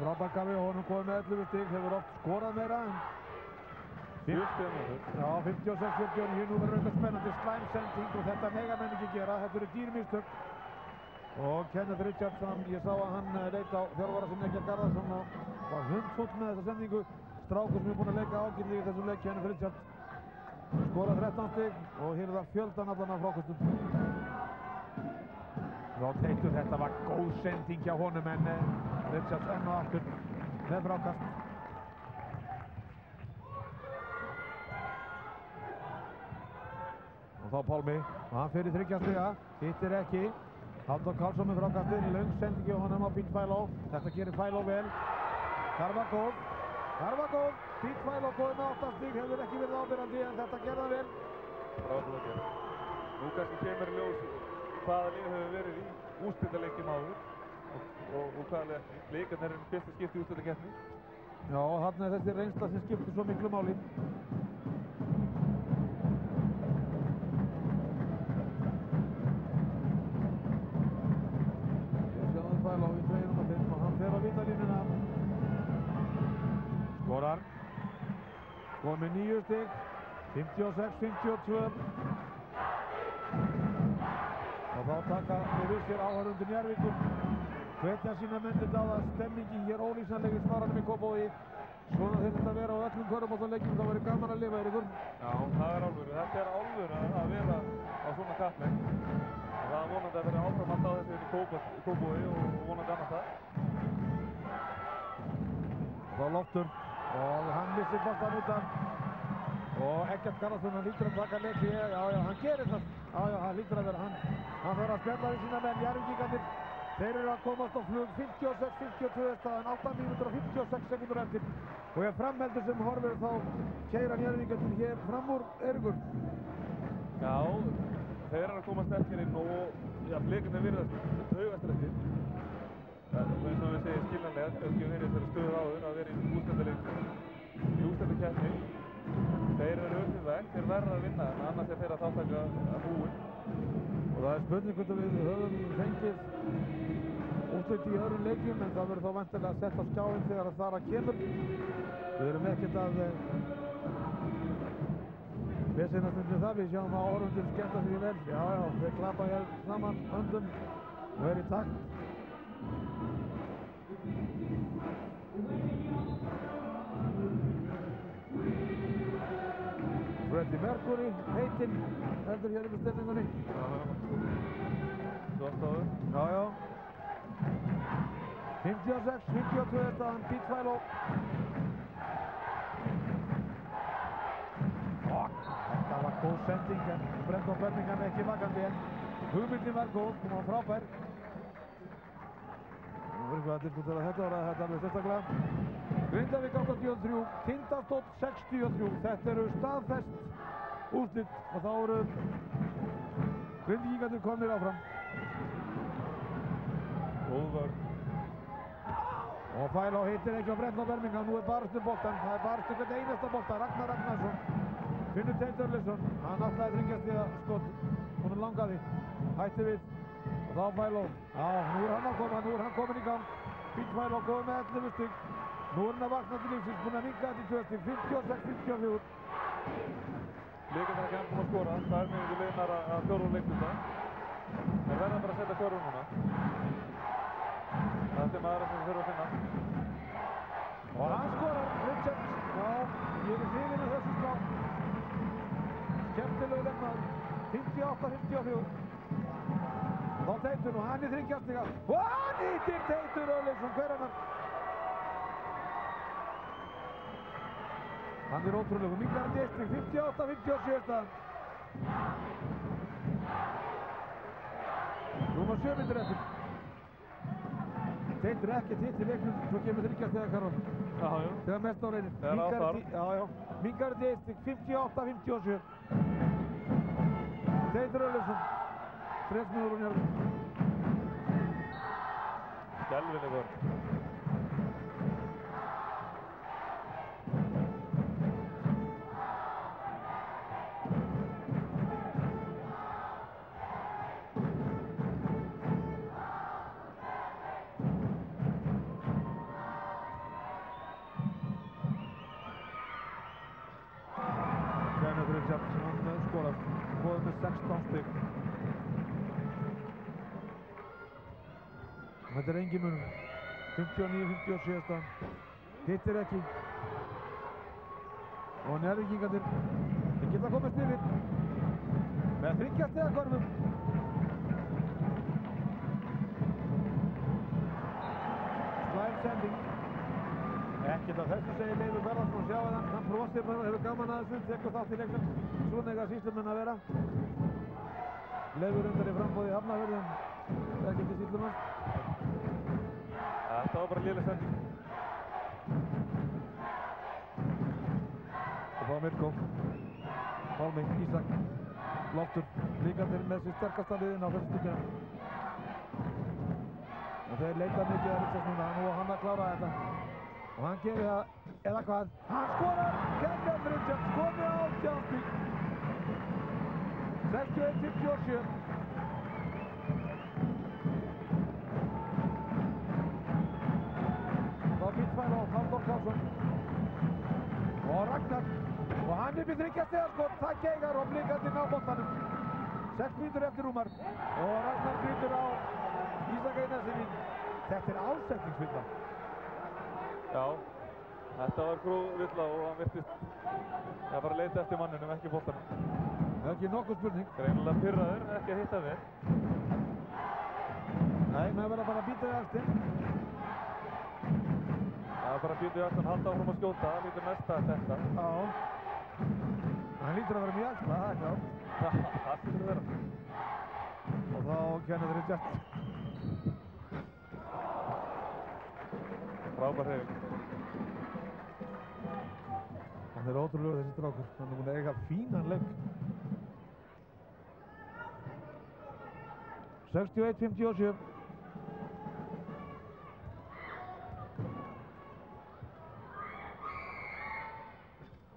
Frábær gafi og honum komið með 11 stig, hefur oft skorað meira en 7 stig með þau. Já, 56-49, nú verður þetta spennandi slæmsending og þetta mega menn ekki gera. Þetta eru dýrmistök. Og Kenneth Richardson, ég sá að hann leit á þjálfara sinni Eggert Garðarsson og var hundfúll með þessa sendingu. Strákur sem er búinn að leika ágætlega í þessum leik, Kenneth Richards. Skorað 13 stig og hér er það fjöldan allan af frákostum. Þá Teitur, þetta var góð sending hjá honum en Richards enn og aftur með frákast. Og þá Pálmi, og hann fer í 3 stiga, hittir ekki. Halldór Karlsson með frákastinn, löng sendingi á honum á Pete Philo. Þetta gerir Philo vel. Carvalho, Pete Philo góð með 8 stig, hefur ekki verið ábyrgandi en þetta gerði hann vel. Frábært gert. Nú kannski kemur í ljós hvaða lið hefur verið í úrslitaleikjum áður og hvaða lið ekki. Blikarnir eru fyrsta skipti í úrslitakeppni. Já, þarna er þessi reynsla sem skiptir svo miklu máli. Philo í 2.5 og hann fer á vítalínuna. Skorar. Komið 9 stig. 56-52. Og þá taka við sér áhorfendur Njarðvíkur. Hvetja sína menn til það að stemningin hér ólýsanleg í Smáranum í Kópavogi. Svona þeir þetta vera á öllum körfuboltaleikjum, þá verður gaman að lifa, Eiríkur. Já, það er alvöru. Þetta er alvöru að vera á svona kappleik. Það er vonandi að vera áframhald á þessu í Kópavogi og vonandi annars það. Þá Loftur og hann missir boltann utan Og Eggert Garðarsson, hann lítur að taka leik, já, hann gerir það. Já, hann lítur að vera, hann þarf að spjalla við sína menn, Njarðvíkingarnir. Þeir eru að komast á flug 56-52 staðan, 8 mínútur og 56 sekúndur eftir. Og ef framheldur sem horfir þá keyra Njarðvíkingarnir hér fram úr Eiríkur. Já, þeir eru að koma sterkir inn og Blikarnir virðast taugastrettir. Eins og við segjum skiljanlega, kannski verið þessari stöðu áður að vera í úrslitakeppni. Þeir eru upp í veg, þeir verða að vinna, en annars þeirra þáttaka að búin. Og það spurning hvort við höfum fengið úrslit í öðrum leikjum, en það verður þá væntanlega að setja á skjáinn þegar þar að kemur. Við erum ekkert að vesenast um það, við sjáum að áhorfendur skemmta sig vel. Já, þeir klappa hér saman höndum og er í takt. Freddie Mercury, heitinn, heldur hér yfir stellingunni. Svart áður. Já. 56-52 staðan, Pete Philo. Þetta var góð sending, en Brenton Birmingham ekki vakandi, en hugmyndin var góð, hún var frábær. Nú verðum við að diskutera þetta alveg sérstaklega. Grindavík 83, Tindastóll 63. Þetta eru staðfest úrslit og þá eru Grindvíkingarnir komnir áfram. Góð vörn. Og Philo hittir ekki á Brenton Birmingham, nú er barist boltan. Það er barist hvern einasta bolta, Ragnar Ragnarsson. Finnur Tate Örlygsson, hann áttaði þriggjastiga skot, honum langaði, hætti við. Og þá Philo, já, nú er hann komin í gang. Pete Philo komið með 11 stig. Nú er hann að vakna til lífsins, búinn að minnka þetta í 2 stig, 56-54. Blikarnir ekki ennum að skora, það er mjög liðnar að fjórðu leikluta. Þeir verða bara að setja fjórðu núna. Það er þeim aðra sem þeir þurfa að finna. Og hann skorar, Richards. Já, ég er hrifinn af þessu slá. Skemmtilegu leikmaður, 58-54. Og þá Teitur og hann í þriggjastiga. Og hann hittir Teitur Örlygsson, hver annar? Hann er ótrúlegur, minkar hann Geistring, 58-57 staðan. Rúmar 7 mínútur eftir. Teitur ekkert hitt í leiknum, svo kemur þriggjastiga Karol. Já. Þegar mest á reynir. Þegar á þar. Já. Minkar hann Geistring, 58-57. Teitur Örlygsson, 3 mínútur og Njarðvík. Skelvinni vörn. Hann skorar, komið með 16 stig. Þetta er engin munur, 59-57 staðan, hittir ekki. Og Njarðvíkingarnir, þeir geta komist yfir með 3 stiga korfum. Slæm sending. Ekkert af þessu segir Leifur Garðarsson, sjá að hann brosir bara, hefur gaman að þessu, tekur þátt í leiknum. Svona eiga sýslumenn að vera. Leifur undar í frambóði Hafnarfjörði, en ekki til sýslumann. Þetta var bara léleg sending. Og þá Mirko, Pálmi, Ísak, Loftur, Blikarnir með sér sterkasta liðinn á þessu stundina. Og þeir leita mikið að Richards núna, nú á hann að klára þetta. Og hann gerir það, eða hvað, hann skorar! Kenyon Richards komið á 18 stig. 61-57. Þá Pete Philo, Halldór Karlsson. Og Ragnar. Og hann upp í 3 stiga skot, það geigar og Blikarnir ná boltanum. 6 mínútur eftir rúmar. Og Ragnar grípur á Ísak Einarssyni. Þetta er ásetningsvilla. Já, þetta var grúvilla og hann virtist að fara að leita eftir manninum, ekki boltanum. Ekki nokkuð spurning. Greinilega pirraður, ekki að hitta vel. Nei, maður verður bara að býta í axtinn. Það er bara að býta í axtinn, halda áfram að skjóta, lítur næsta að þetta. Já. Hann lítur að vera mjög axla, það er klárt. Það fyrir vera. Og þá Kenneth Richards. Frábær hreyfing. Hann er ótrúlegur þessi strákur. Hann er búinn að eiga fínan leik. 61-57.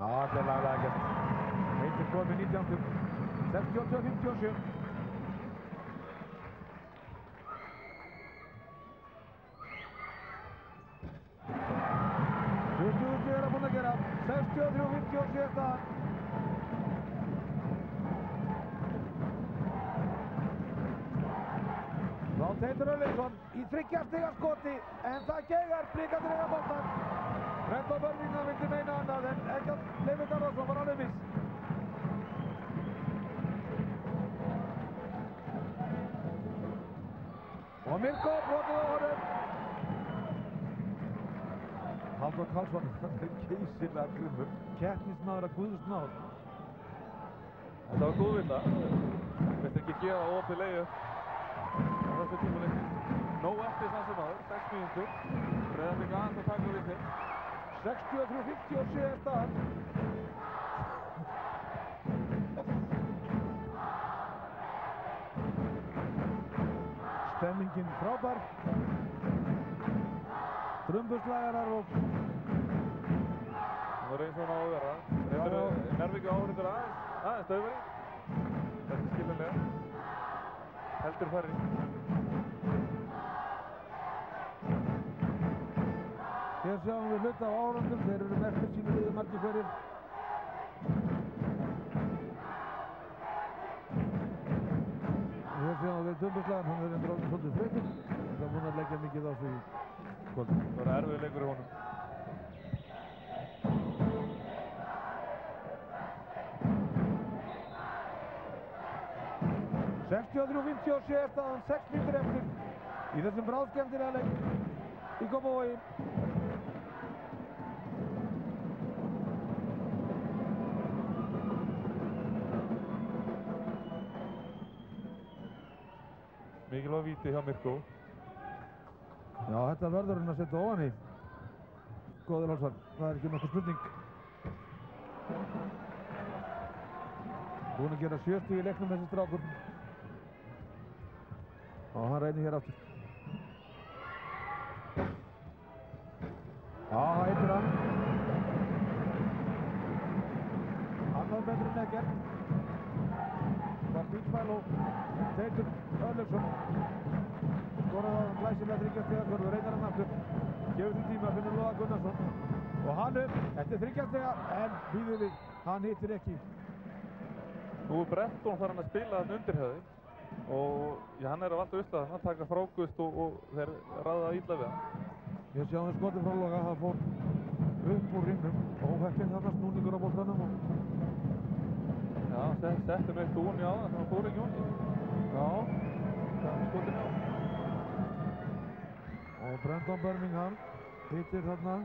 Það er laglega gert. Heitir komið 19. 68-57. 20 er að búinn að gera. 63-57 staðan. Þá Teitur Örlygsson í 3 stiga skoti, en það geigar Blikarnir eiga boltann. Brendon Birmingham vildi meina annað, en Eggert Leifur Garðarsson var alveg viss. Og Mirko brotið á honum. Halldór Karlsson, hann er geysilega grimmur. Keppnismaður að guðsnáð. Þetta var góðvinna. Þetta ekki gefa opið leiðu á þessu tímuleik. Nóg eftir þann sem aður, 6 mínútur. Breiðablik aðeins að taka við þig. 63-57 er staðan. Stemmingin frábær. Drumbuslagarar og... Það var eins og hann á að vera. Njarðvík áhrindur aðeins stöðveri. Þetta er skiljanlega. Heldur færri. Hér sjáum við hluta á árandum, þeir eru eftir sínu liði margir hverjir. Hér sjáum við Dumbuslagan, hann er endur orðinn svolítið þreyttur. Það er búinn að leggja mikið á sig í kvöld. Það var erfiður leikur í honum. er staðan, 6 mínútur eftir í þessum bráðskemmtilega leik í Kópavogi. Mikilvæg víti hjá Mirko. Já, þetta verður hann að setja ofan í. Góður Lónsson, það er ekki nokkuð spurning. Búinn að gera 7 stig í leiknum þessi strákur. Og hann reynir hér aftur. Já, það heitir hann. Annað betur en Eggert. Það býtfæl og Teitur Örlygsson. Skoraði á hann glæsilega 3 stiga kvörðu, reynar hann aftur. Gefur því tíma, finnur Loga Gunnarsson. Og hann upp, eftir 3 stiga, en býður við, hann hittir ekki. Nú er Brenton farin að spila þarna undir hjá þig. Og já, hann er að valda Ísland, hann taka frákust og þeir ræða illa við hann. Ég sé á þeim skotið frá Loga, það fór upp úr hringnum. Óheppinn þarna snúningur á boltanum. Já, settum eitt ón í áðan, þannig að hann fór ekki ón í. Já. Það er skotið með á. Og Brendon Birmingham hittir þarna.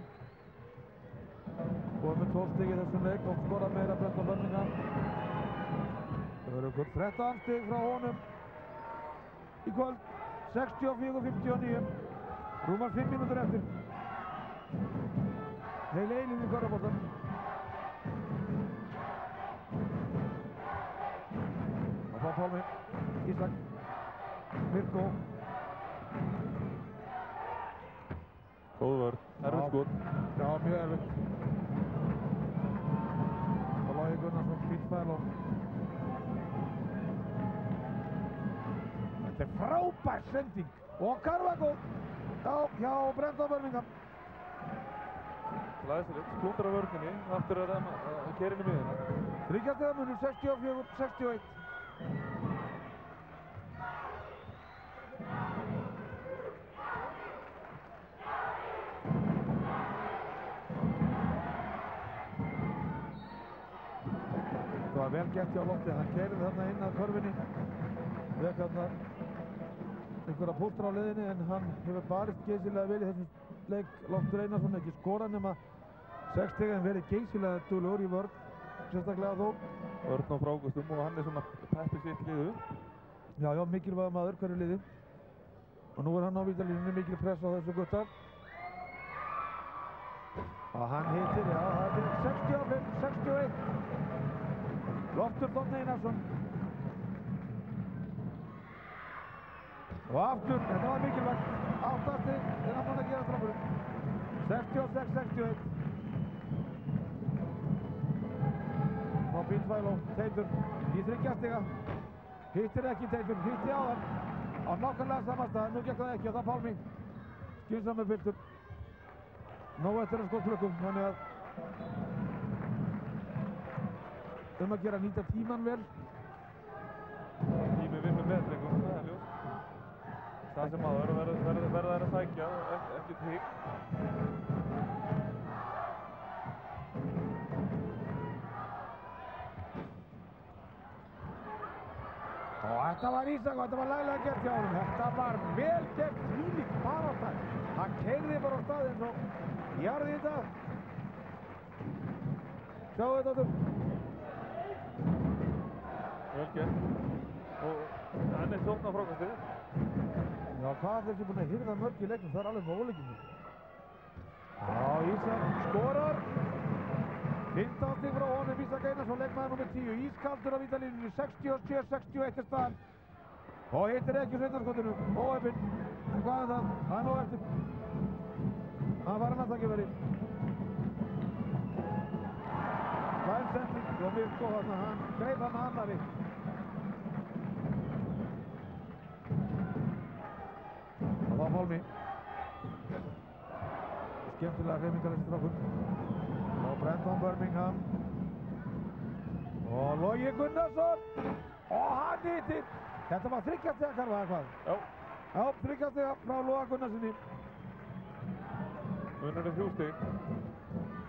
Og með 12 stig í þessum leik og skorað meira Brendon Birmingham. Það verður ykkur 13 stig frá honum í kvöld. 64-59. Rúmar 5 mínútur eftir. Heil eilíð í körfuboltan. Og þá Pálmi Ísak Mirko. Góð vörð, erfitt skot. Já, mjög erfitt. Og Logi Gunnarsson býtfæl og þetta er frábær sending og Carvago hjá Brendon Birmingham. Glæsilegt, sklúndar á vörninni, aftur að keyra inn í miðjuna. 3 stiga munur, 64-61. Það var vel gert hjá Lofti, hann keyrði þarna inn að körfinni. Vekk þarna einhverja pústra á leiðinni, en hann hefur barist geysilega vel í þessum leik. Loftur Einarsson ekki skorað nema 6 stiga, en verið geysilega duglegur í vörn. sérstaklega þó. Örn á frágustum og hann er svona peppi sitt liðu. Já, mikilvæg maður hverju liði. Og nú er hann á vítalínunni, mikil press á þessu gutta. Og hann hittir, já, það er 65-61. Loftur Þórn Einarsson. Og aftur, þetta var mikilvægt. 8 stig, þeir hann að gera strákurinn. 66-61. Þá Bílsvæló, Teitur í 3 stiga. Hittir ekki Teitur, hitti á hann. Á nákvæmlega sama stað, nú gekk það ekki og það Pálmi. Skynsamur piltur. Nóg eftir að skotklukkum, þannig að að gera nýta tíman vel. Tími vinnur með drengur, það er ljóst. Það sem aður verða að sækja, ekkert hík. Og þetta var Ísak og þetta var laglega gert hjá honum. Þetta var vel gert, þvílík barátta. Hann keyrði bara á staðinn og jarði þetta. Sjáu þetta áttur. Vel gert. Og hann er Þórn á frákastið. Já, hvað þessi búinn að hirða mörg í leiknum, það er alveg með ólíkjum. Já, Ísak skorar. 15 stig frá honum, Ísak Einarsson, leikmaður nr. 10. Ískaldur á vítalínunni, 67-61 er staðan. Og hittir ekki á seinnaskotinu, óheppinn. En hvað er það? Það er nóg eftir. Það var annað tækifæri. Væn sending og Mirko hann greip hann að annari. Og þá Pálmi. Skemmtilega hreyfingarleysi strákur. Og Brenton Birmingham. Og Logi Gunnarsson. Og hann hittir. Þetta var 3 stiga karfa eða hvað? Já. Já, 3 stiga frá Loga Gunnarssoni. Munur er 3 stig.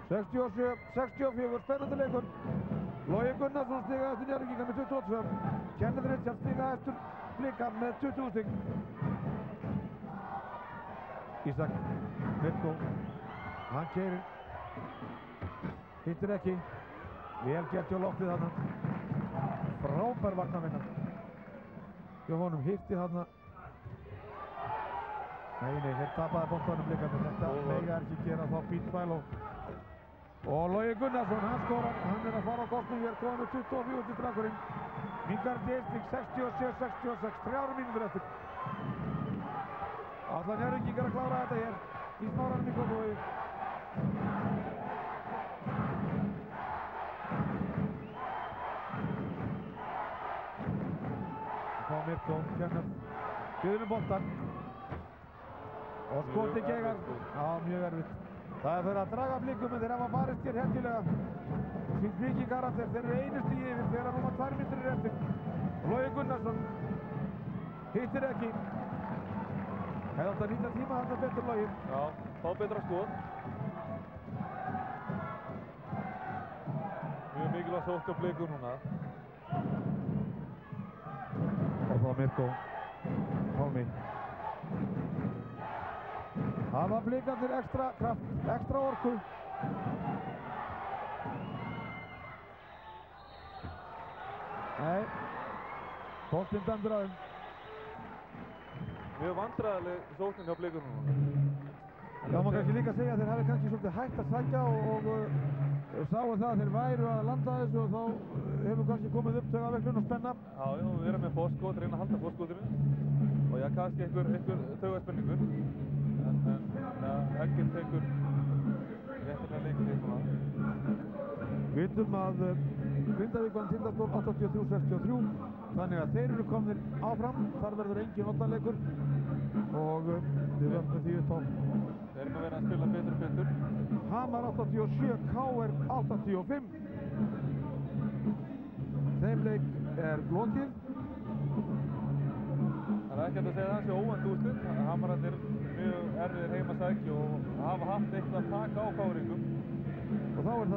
67-64, spennandi leikur. Logi Gunnarsson stiga eftir Njarðvíkinga með 22. Kenneth Richards stiga eftir Blika með 20 stig. Ísak, Mirko, hann keyrir. Hittir ekki. Vel gert hjá loftið þarna. Frábær varnarvinna. Hjá honum hitti þarna. Nei, þeir tapaði boltanum líka með þetta. Mega er ekki gera þá Bílsvæló. Og Logi Gunnarsson, hann skorar. Hann er að fara á kostnum hér, komið með 24 til strákurinn. Minkar Deisting, 67-66, 3 mínútur eftir. Ætla Njarðvíkingar að klára þetta hér í Smáranum í Kópavogi. Þá Mirko, Kenneth, byður boltan. Og skoti Gegar. Já, mjög erfitt. Það er fyrir að draga Blikum en þeir hafa farist hér hendilega. Sýnt mikið karakter, þeir eru einu stigi yfir þegar núma 2 mínútur eftir. Logi Gunnarsson hittir ekki. Hefði átt að nýta tíma þarna betur Logi. Já, þá betra skot. Mjög mikilvægt sótt á Blikum núna. Og þá Mirko, Pálmi. Hafa Blikarnir ekstra kraft, ekstra orku. Nei, boltinn dæmdur að þeim. Mjög vandræðileg sóknin hjá Blikum núna. Já, maður kannski líka segja að þeir hafi kannski svolítið hægt að sækja og sáu það að þeir væru að landa þessu og þá hefur kannski komið upp taugaveiklun og spenna. Já, við erum með fórskot, reyna að halda fórskotinu. Og já, kannski einhver taugaspenningur. En Helgin tekur réttilega leikinn núna. Vitum að Grindavík vann Tindastól 83-63, þannig að þeir eru komnir áfram. Þar verður engin oddalegur og við vöndum því upp á. Þeir eru að vera að spila betur og betur. Hamar 87, KR 85. Þeim leik er lokið. Það er ekki hægt að segja að það sé óvænt úrslit. Hamararnir mjög erfiðir heima sækju og hafa haft eitthvað að taka á káringum. Og þá er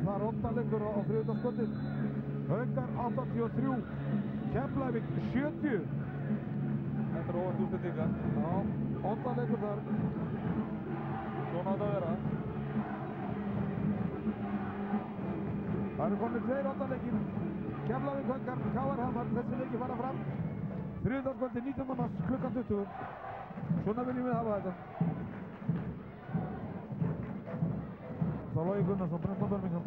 það oddalegur á þriðjudagskvöldið. Haukar 83, Keflavík 70. Þetta er óvænt úrslit líka. Já, oddalegur þar. Svona átt að vera. Það eru konið 2 8-leikir. Keflavík Haukar, KR Hamar, þessi leiki fara fram. Þriðjudagskvöldið 19. mars klukkan 20. Svona viljum við hafa þetta. Þá Logi Gunnarsson, Brynton Birmingham.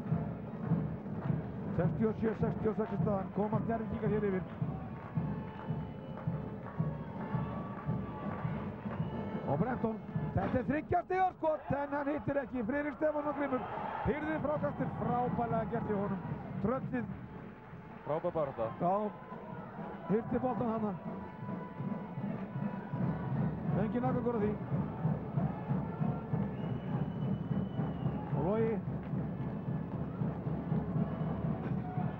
67-66 í staðan, koma Njarðvíkingar hér yfir. Og Brenton, þetta er 3 stiga skot, en hann hittir ekki. Friðrik Stefán og Grimur, hyrðir frákastir, frábærlega gert í honum. Tröllið. Frábær baráttu. Já, hirti boltan hana. Engin aðgangur á því. Og Logi.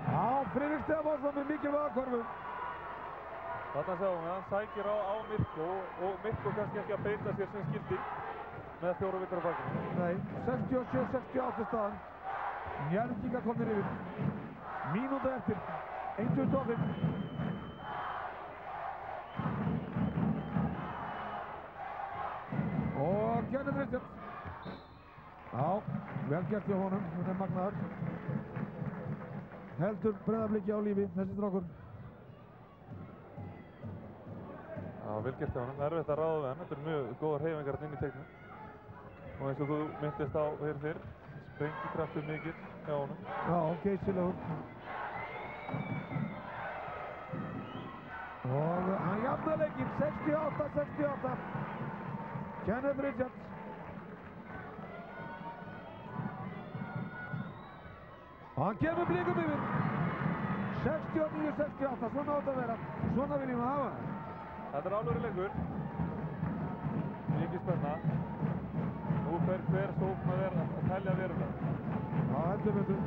Já, Friðrik Stefánsson með mikilvæga körfu. Þarna sjáum við, hann sækir á Mirko og Mirko kannski ekki að beita sér sem skildi með 4 vitar á bakinu. Nei, 67-68 staðan. Njarðvíkingar komnir yfir. Mínúta eftir, 1:25. Og Kenneth Richards. Já, vel gert hjá honum, hún er magnaður. Heldur Breiðabliki á lífi, þessi strákur. Já, vel gert hjá honum, erfitt að ráða við hann, þetta eru mjög góðar hreyfingar inn í teiknu. Og eins og þú myndist á hér fyrr, sprengikraftur mikill hjá honum. Já, geysilegur. Og hann jafnar leikinn, 68-68. Kenneth Richards. Og hann kemur Blikum yfir. 69-68, svona átt að vera. Svona viljum við hafa það. Þetta er alvöru leikur. Mikið spenna. Nú fer hver sókn að telja verulega. Já, heldur betur.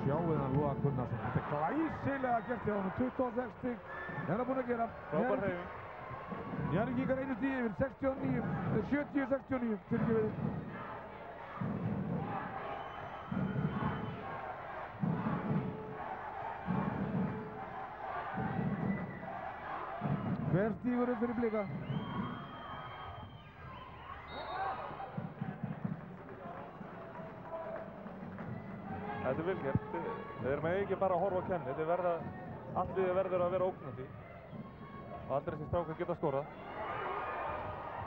Sjáuð hann Loga Gunnarsson. Þetta er glæsilega gert hjá honum. 26 stig er hann búinn að gera. Frábær hreyfing. Njarðvíkingar 1 stig yfir. 70-69. Fyrir við. Hver stígur upp fyrir Blika? Þetta er vel gert. Þeir með ekki bara að horfa á Kenny. Allir verður að vera ógnandi. Og aldrei þessi strákar geta skorað.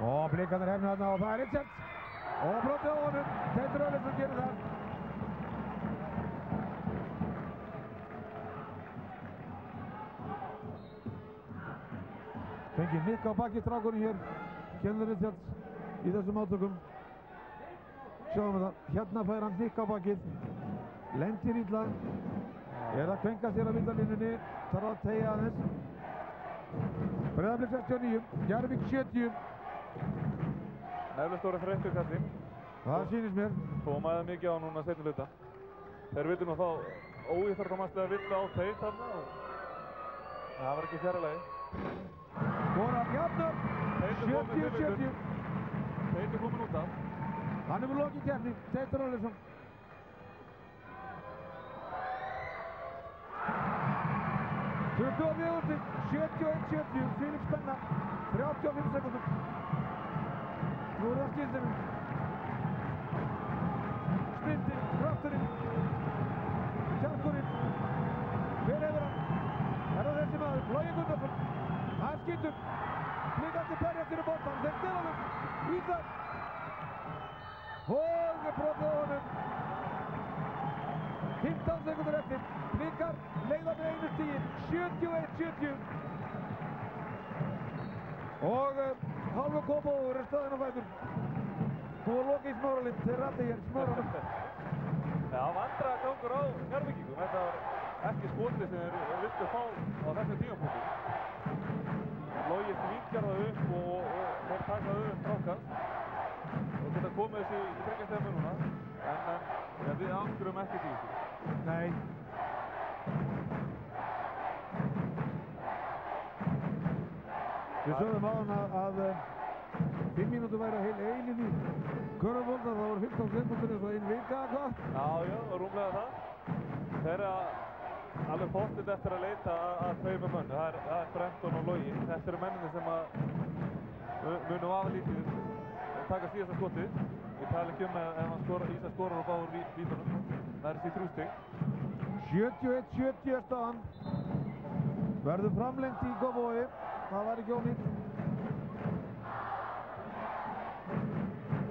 Og Blikarnir hefna þarna og það er Richards. Og brotið á honum. Teitur Örlygsson gerir það. Fengið nikk á baki strákunni hér. Kenneth Richards í þessum átökum. Sjáum við það. Hérna fær hann nikk á bakið. Lendir illa. Er að kvenka sér af villalínunni. Þarf að teygja aðeins. Breiðablik 69. Njarðvík 70. Nefnilega stóri þreyttur kallinn. Það sýnist mér. Komaði mikið á núna seinni hluta. Þeir vildu nú þá óíþarfamanslega vilja á Teit þarna og það var ekki fjara lagi. Goran jafnar. 70-70. Teit er komin út af. Hann hefur lokið keppni. Teitur Örlygsson. Tuttugu og fjögur stig, 71-70, þvílík spenna, 35 sekúndur. Nú er það skynseminn. Sprintinn, krafturinn, kjarkurinn. Hver hefur hann? Er það þessi maður, Logi Gunnarsson. Hann skýtur. Blikandi berjast sér á boltan, þeir stela honum. Ísak. Og brotið á honum. 15 sekúndur eftir. Blikar leiða með 1 stigi, 71-70. Og hálfa Kópavogur er staðinn á fætur. Nú er lokið í Smáralind, þeir rætti hér Smáralind. Já, vandræðagangur á Njarðvíkingum. Þetta var ekki skotið sem þeir vildu fá á þessum tímapunkti. Logi svíkjar það upp og þeir taka það upp strákans og geta komið þessi í tryggastefnu núna. En við angurum ekkert í þessu. Nei. Við sögðum á hann að 5 mínútur væri heil eilíð í körfubolta, það voru 15 sekúndur eins og 1 vika eða hvað? Já, rúmlega það. Þeir eru alveg pottið eftir að leita að tveimur mönnu. Það er Brenton og Logi. Þetta eru menninni sem að munum aflítið taka síðasta skotið. Ég tala ekki ef Ísa skorar og báður vítunum. Það er þessi 3 stig. 71-70 er staðan. Verður framlengt í Kópavogi. Það var ekki ónýtt.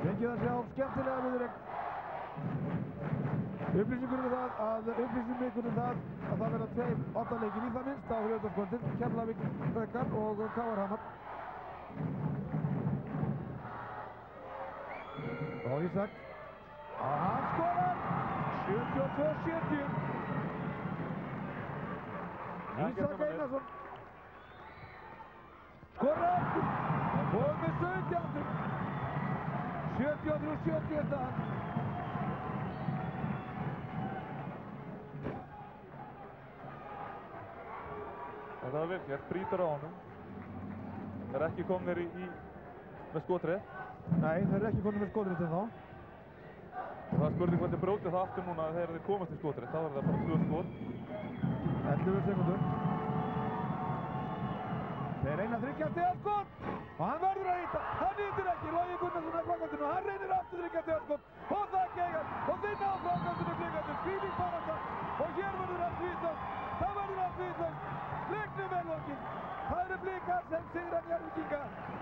Fengið að sjá skemmtilega viðureign. Upplýsingum ykkur það að það verða 2 8-leikir í það minnst á þriðjudagskvöldið. Keflavík Haukar og KR Hamar. Og Ísak. Hann skorar! 72-70. Ísak Einarsson. Skorar! Og með 17. 73-70 er staðan. Það var vel gert, brýtur á honum. Þeir eru ekki komnir með skotrétt. Nei, þeir eru ekki komnir með skotrétt en þá. Og það er spurning hvernig brótið það aftur núna þegar þeir komast í skotrétt. Þá er það bara 2 skot. 11 sekundur. Þeir reyna að tryggja stigaskot. Og hann verður að hýta. Hann hýtir ekki. Logi Gunnarsson er framkvæmdinu. Hann reynir aftur að tryggja stigaskot. Og það geigar. Og þeir ná framkvæmdinu blikandur. Fíling barasta. Og hér verður allt vitlaust. Það verður allt vitlaust. Leiknum er lokið. Það eru Blikar sem sigrar Njarðvíkinga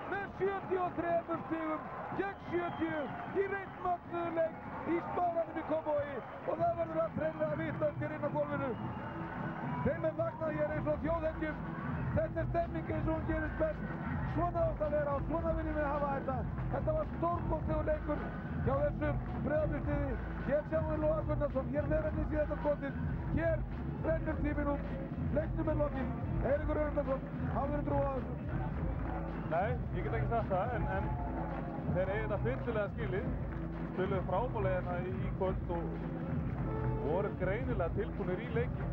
með 73 stigum gegn 70 í reynd mögnuðu leik í Smáranum í Kópavogi. Og það verður allt hreinlega vitlaust hér inn á gólfinu. Þeim er fagnað hér eins og þjóðhetjum. Þetta er stemning eins og hún gerist best. Svona átt að vera og svona viljum við hafa þetta. Þetta var stórkostlegur leikur hjá þessum Breiðabliksliði. Hér sjáum við Loga Gunnarsson, hér fer hann í síðasta skotið. Hér rennur tíminn út. Leiknum er lokið. Eiríkur Örnarson, hafður trú á þessu? Nei, ég get ekki sagt það, en þeir eiga þetta fyllilega skilið. Spiluðu frábærlega hérna í kvöld og voru greinilega tilbúnir í leikin.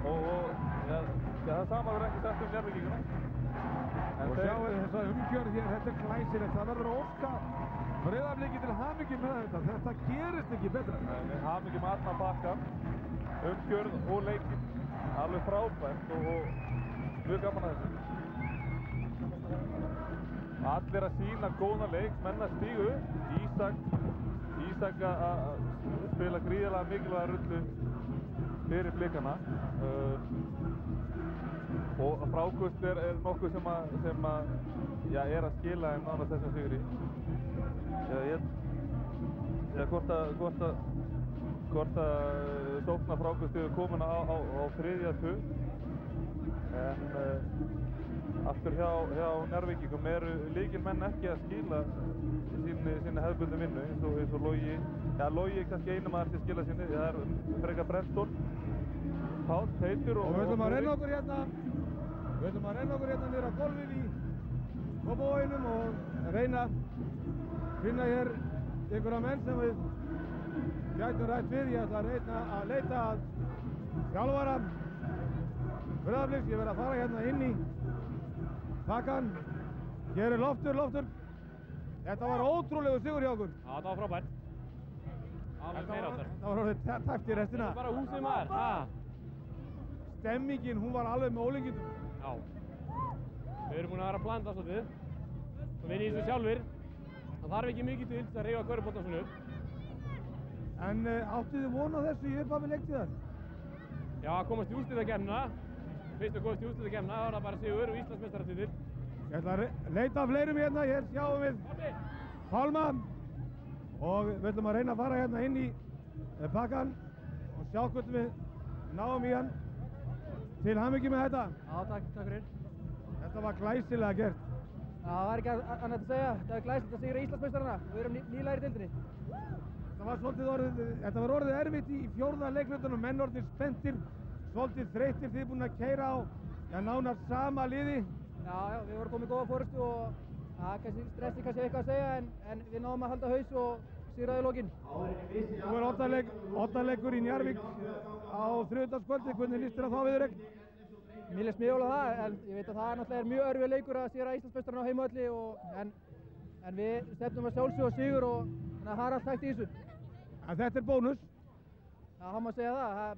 Og það sama verður ekki sagt Njarðvíkinguna. Og sjáu þessa umgjörð hér, þetta er glæsilegt. Það verður að óska Breiðabliki til hamingju með þetta. Þetta gerist ekki betra. Nei, hamingju með alla bakka, umgjörð og leikin. Alveg frábært og mjög gaman að þessu. Allir að sýna góðan leik, menn að stígu upp. Ísak að spila gríðarlega mikilvæga rullu fyrir Blikana. Og frákvöst er nokkuð sem er að skila en nánast þessum sigri. Hvort að sóknar frákvöst eru komin á þriðja tug. En aftur hjá Njarðvíkingum eru lykilmenn ekki að skila sinni hefðbundnu vinnu eins og Logi. Já, Logi er kannski einu maður sem skila sinni. Það er frekar Brenton, Páll, Teitur og við ætlum að renna okkur hérna niður á gólfið í Kópavoginum og reyna að finna hér einhverja menn sem við gætum rætt við. Ég ætla að reyna að leita að þjálfara Breiðabliks. Ég verð að fara hérna inn í pakkan. Hér er Loftur. Þetta var ótrúlegu sigur hjá okkur. Já, þetta var frábært. Alveg meira áttar. Það var orðið tæft í restina. Þetta er bara húsið maður. Stemmingin, hún var alveg með ólíkindum. Já. Við erum búin að vera að plana það svolítið. Og við nýjum þessu sjálfur. Það þarf ekki mikið til að rífa körfuboltann svona upp. En áttu þið von á þessu í upphafi leiktíðar? Já, að komast í úrslitakeppnina. Fyrst að komast í úrslitakeppnina, þá var það bara sigur og Íslandsmeistaratitil. Ég ætla að leita að fleirum hérna. Hér sjáum við Pálma. Og við ætlum að reyna að fara hérna inn í pakkan og sjá hvernig við náum í hann. Til hamingju með þetta. Já, takk fyrir. Þetta var glæsilega gert. Já, það er ekki annað að segja. Það er glæsilegt að sigra Íslandsmeistarana og við erum nýlegir í deildinni. Þetta var orðið erfitt í fjórða leiklutunum. Menn orðið spenntir, svolítið þreyttir. Þið búin að keyra á nánast sama liði. Já, við vorum komið góða forystu og stressi kannski eitthvað að segja en við náðum að halda haus og sigraði í lokin. Þú er ottaleikur í Njarðvík á þriðjudagskvöldi. Hvernig líst þér á þá viðureign? Mér leist mjög vel á það, en ég veit að það náttúrulega mjög erfiður leikur að sigra Íslandsmeistarana á heimavelli en við stefnum að sjálfsögja á sigur og þannig að það er allt hægt í þessu. En þetta er bónus. Já, það má segja það. Það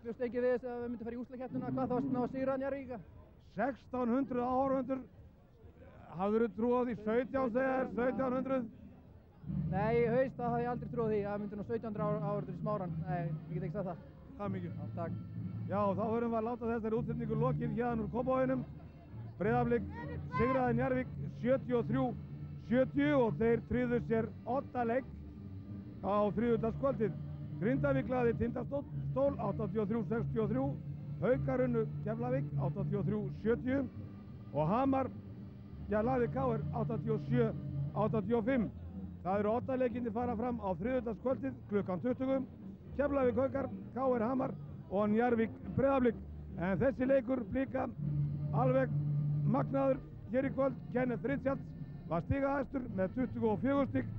bjóst ekki við þess að við myndum fara í úrslitakeppnina. Hvað þá að sigra Njarðvíkinga? 1600 áhorfendur. Hafðirðu trú á því? 17 segir 1700? Nei, í haust þá hafði ég aldrei trú á því. Það myndi nú 1700 áhorfendur í Smáran. Nei, ég get ekki sagt það. hamingju. Takk. Já, þá höfum við að láta þessari útsendingu lokið hérna úr Kópavoginum. Breiðablik sigraði Njarðvík 73-70 og þeir tryggðu sér 8 leik á þriðjudagskvöldið. Grindavík lagði Tindastól 83-63, Haukar unnu Keflavík 83-70 og Hamar lagði KR 87-85. Það eru 8 leikinni fara fram á þriðjudagskvöldið klukkan 20. Keflavík Haukar, KR Hamar og Njarðvík Breiðablik. En þessi leikur Blika alveg magnaður hér í kvöld. Kenneth Richards var stigahæstur með 24 stig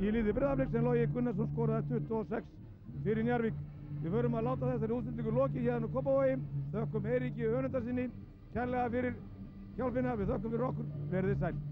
í liði Breiðablik sem Logi Gunnarsson skoraði 26 fyrir Njarðvík. Við förum að láta þessari útsendingu lokið hérna á Kópavogi. Þökkum Eiríki Önundarsyni kærlega fyrir hjálpina. Við þökkum fyrir okkur. Verið þið sæl.